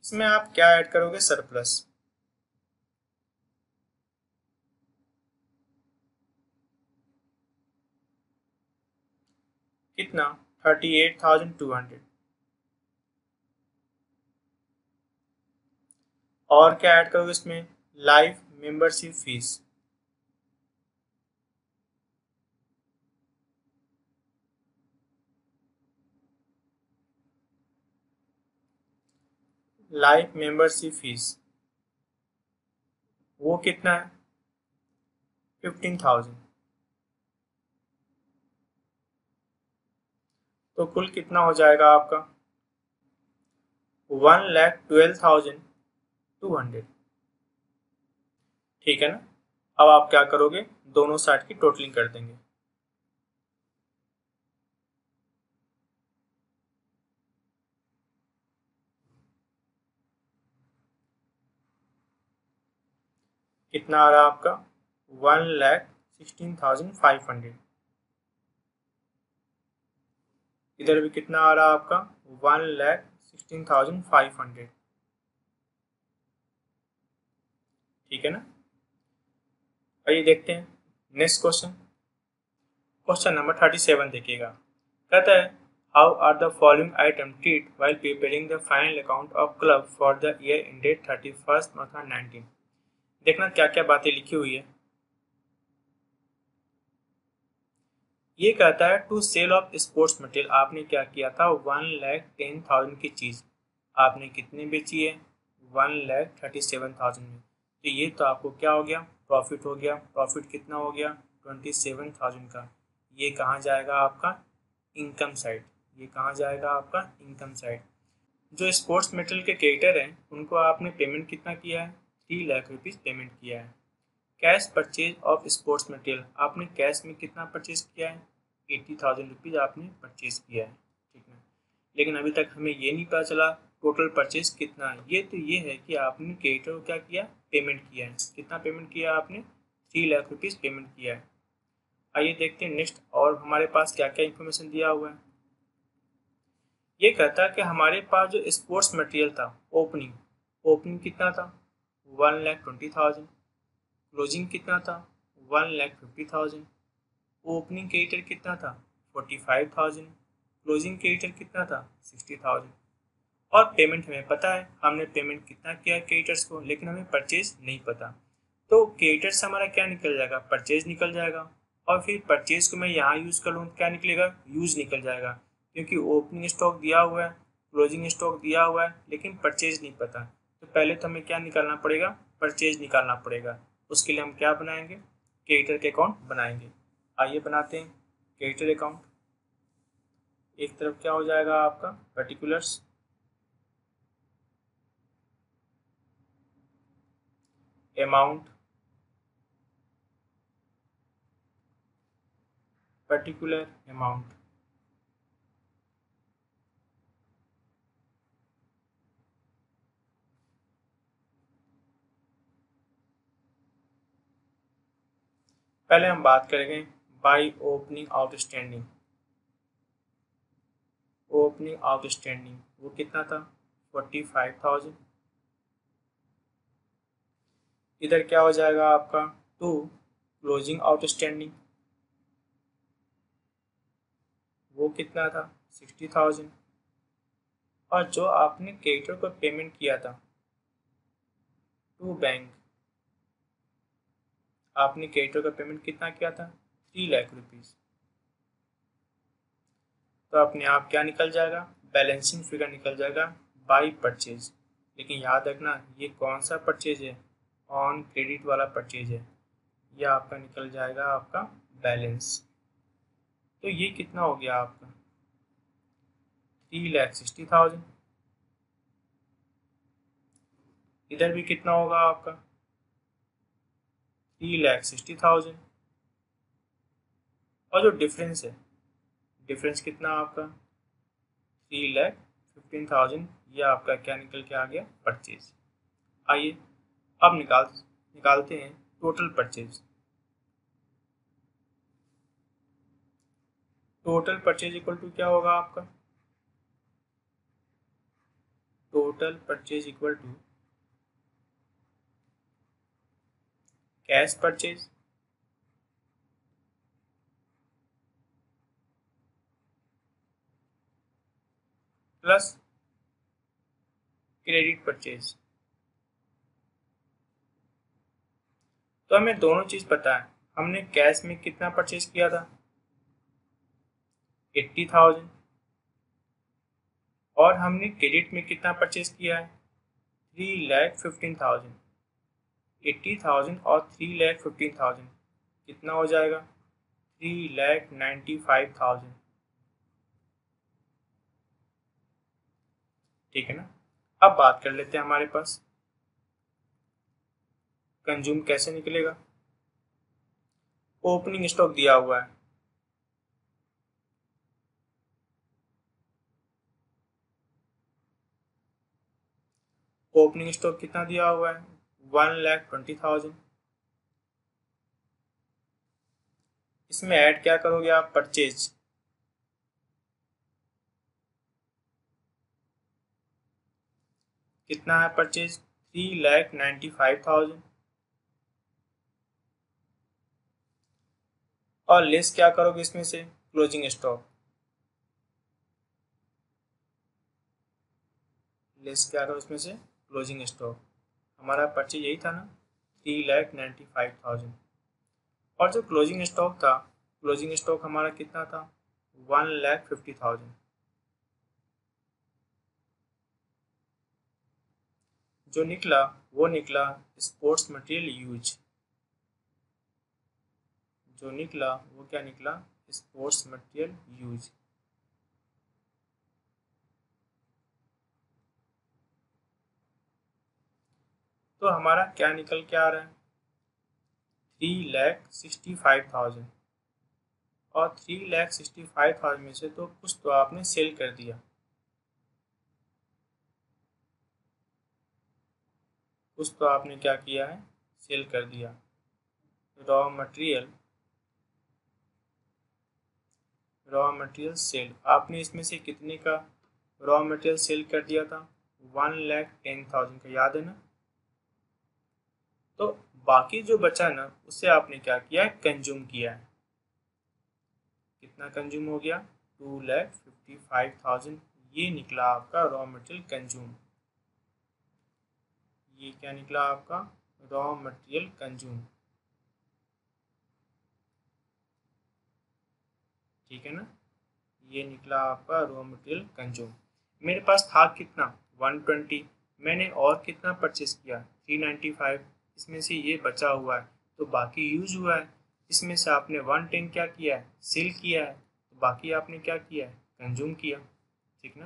[SPEAKER 1] इसमें आप क्या ऐड करोगे? सरप्लस। कितना? 38,200। और क्या ऐड करोगे इसमें? लाइफ मेंबरशिप फीस वो कितना है? 15,000। तो कुल कितना हो जाएगा आपका? 1,12,200। ठीक है ना? अब आप क्या करोगे? दोनों साइड की टोटलिंग कर देंगे। कितना आ रहा है आपका? 1,16,500। इधर भी कितना आ रहा है आपका? 1,16,500। ठीक है ना? आइए देखते हैं नेक्स्ट क्वेश्चन नंबर 37 देखिएगा। कहता है how are the following item treat while preparing the final account of club for the year ended 31st 19। देखना क्या क्या बातें लिखी हुई है। ये कहता है to sale of sports material आपने क्या किया था? 1,10,000 की चीज आपने कितने बेची है? 1,37,000 में। तो ये तो आपको क्या हो गया? प्रॉफिट हो गया। प्रॉफिट कितना हो गया? 27,000 का। ये कहाँ जाएगा आपका? Income side. ये कहाँ जाएगा आपका? Income side. जो स्पोर्ट्स मटेरियल के क्रेडिटर हैं उनको आपने पेमेंट कितना किया है? 3,00,000 रुपीज़ पेमेंट किया है। Cash purchase of sports material आपने कैश में कितना परचेज किया है? 80,000 रुपीज़ आपने परचेज किया है। ठीक है, लेकिन अभी तक हमें ये नहीं पता चला टोटल परचेज कितना है। ये तो ये है कि आपने क्रेडिटर को क्या किया? पेमेंट किया है। कितना पेमेंट किया आपने? 3,00,000 रुपीज़ पेमेंट किया है। आइए देखते हैं नेक्स्ट और हमारे पास क्या क्या इंफॉर्मेशन दिया हुआ है। ये कहता है कि हमारे पास जो स्पोर्ट्स मटेरियल था, ओपनिंग ओपनिंग कितना था 1,20,000, क्लोजिंग कितना था 1,50,000, ओपनिंग क्रेडिटर कितना था 45,000, क्लोजिंग क्रेडिटर कितना था 60,000। और पेमेंट हमें पता है, हमने पेमेंट कितना किया क्रेडिटर्स को, लेकिन हमें परचेज नहीं पता। तो क्रेडिटर्स हमारा क्या निकल जाएगा, परचेज निकल जाएगा। और फिर परचेज को मैं यहाँ यूज़ कर लूँ क्या निकलेगा, यूज निकल जाएगा, क्योंकि ओपनिंग स्टॉक दिया हुआ है, क्लोजिंग स्टॉक दिया हुआ है, लेकिन परचेज नहीं पता। तो पहले तो हमें क्या निकालना पड़ेगा, परचेज निकालना पड़ेगा। उसके लिए हम क्या बनाएंगे, क्रेडिटर के अकाउंट बनाएंगे। आइए बनाते हैं क्रेडिटर अकाउंट। एक तरफ क्या हो जाएगा आपका पर्टिकुलर्स, अमाउंट, पर्टिकुलर अमाउंट, पहले हम बात करेंगे by opening outstanding. Opening outstanding वो कितना था 45,000। इधर क्या हो जाएगा आपका टू क्लोजिंग आउटस्टैंडिंग, वो कितना था 60,000। और जो आपने क्रेडिटर को पेमेंट किया था टू बैंक, आपने क्रेडिटर का पेमेंट कितना किया था 3,00,000 रुपीज़। तो अपने आप क्या निकल जाएगा, बैलेंसिंग फिगर निकल जाएगा बाई परचेज। लेकिन याद रखना ये कौन सा परचेज है, ऑन क्रेडिट वाला परचेज है। यह आपका निकल जाएगा आपका बैलेंस। तो ये कितना हो गया आपका 3,60,000। इधर भी कितना होगा आपका 3,60,000। और जो डिफरेंस है, डिफरेंस कितना आपका 3,15,000। यह आपका क्या निकल के आ गया परचेज। आइए अब निकालते हैं total purchase. Total purchase equal to क्या होगा आपका, total purchase equal to cash purchase plus credit purchase. तो हमें दोनों चीज पता है, हमने कैश में कितना परचेज किया था 80,000, और हमने क्रेडिट में कितना परचेज किया है 3,15,000। 80,000 और 3,15,000 कितना हो जाएगा 3,95,000। ठीक है ना। अब बात कर लेते हैं हमारे पास कंज्यूम कैसे निकलेगा। ओपनिंग स्टॉक दिया हुआ है, ओपनिंग स्टॉक कितना दिया हुआ है 1,20,000। इसमें ऐड क्या करोगे आप, परचेज। कितना है परचेज 3,95,000। और लेस क्या करोगे इसमें से, क्लोजिंग स्टॉक। लेस क्या करो इसमें से, क्लोजिंग स्टॉक। हमारा परचेज यही था ना 3,95,000। और जो क्लोजिंग स्टॉक था, क्लोजिंग स्टॉक हमारा कितना था 1,50,000। जो निकला वो निकला स्पोर्ट्स मटेरियल यूज। जो निकला वो क्या निकला, स्पोर्ट्स मटेरियल यूज। तो हमारा क्या निकल के आ रहा है 3,65,000। और 3,65,000 में से तो कुछ तो आपने सेल कर दिया, कुछ तो आपने क्या किया है, सेल कर दिया। Raw material raw material sale, आपने इसमें से कितने का रॉ मटेरियल सेल कर दिया था? 1,10,000 का, याद है ना? तो बाकी जो बचा ना उससे आपने क्या किया है? कंज्यूम किया है। कितना कंज्यूम हो गया? 2,55,000। ये निकला आपका रॉ मटेरियल कंज्यूम। ये क्या निकला आपका? Raw material consume. ठीक है ना? ये निकला आपका रॉ मटेरियल कंज्यूम। मेरे पास था कितना? 120। मैंने और कितना परचेस किया? 395। इसमें से ये बचा हुआ है तो बाकी यूज हुआ है। इसमें से आपने 110 क्या किया है? सेल किया है, तो बाकी आपने क्या किया है? कंज्यूम किया। ठीक ना?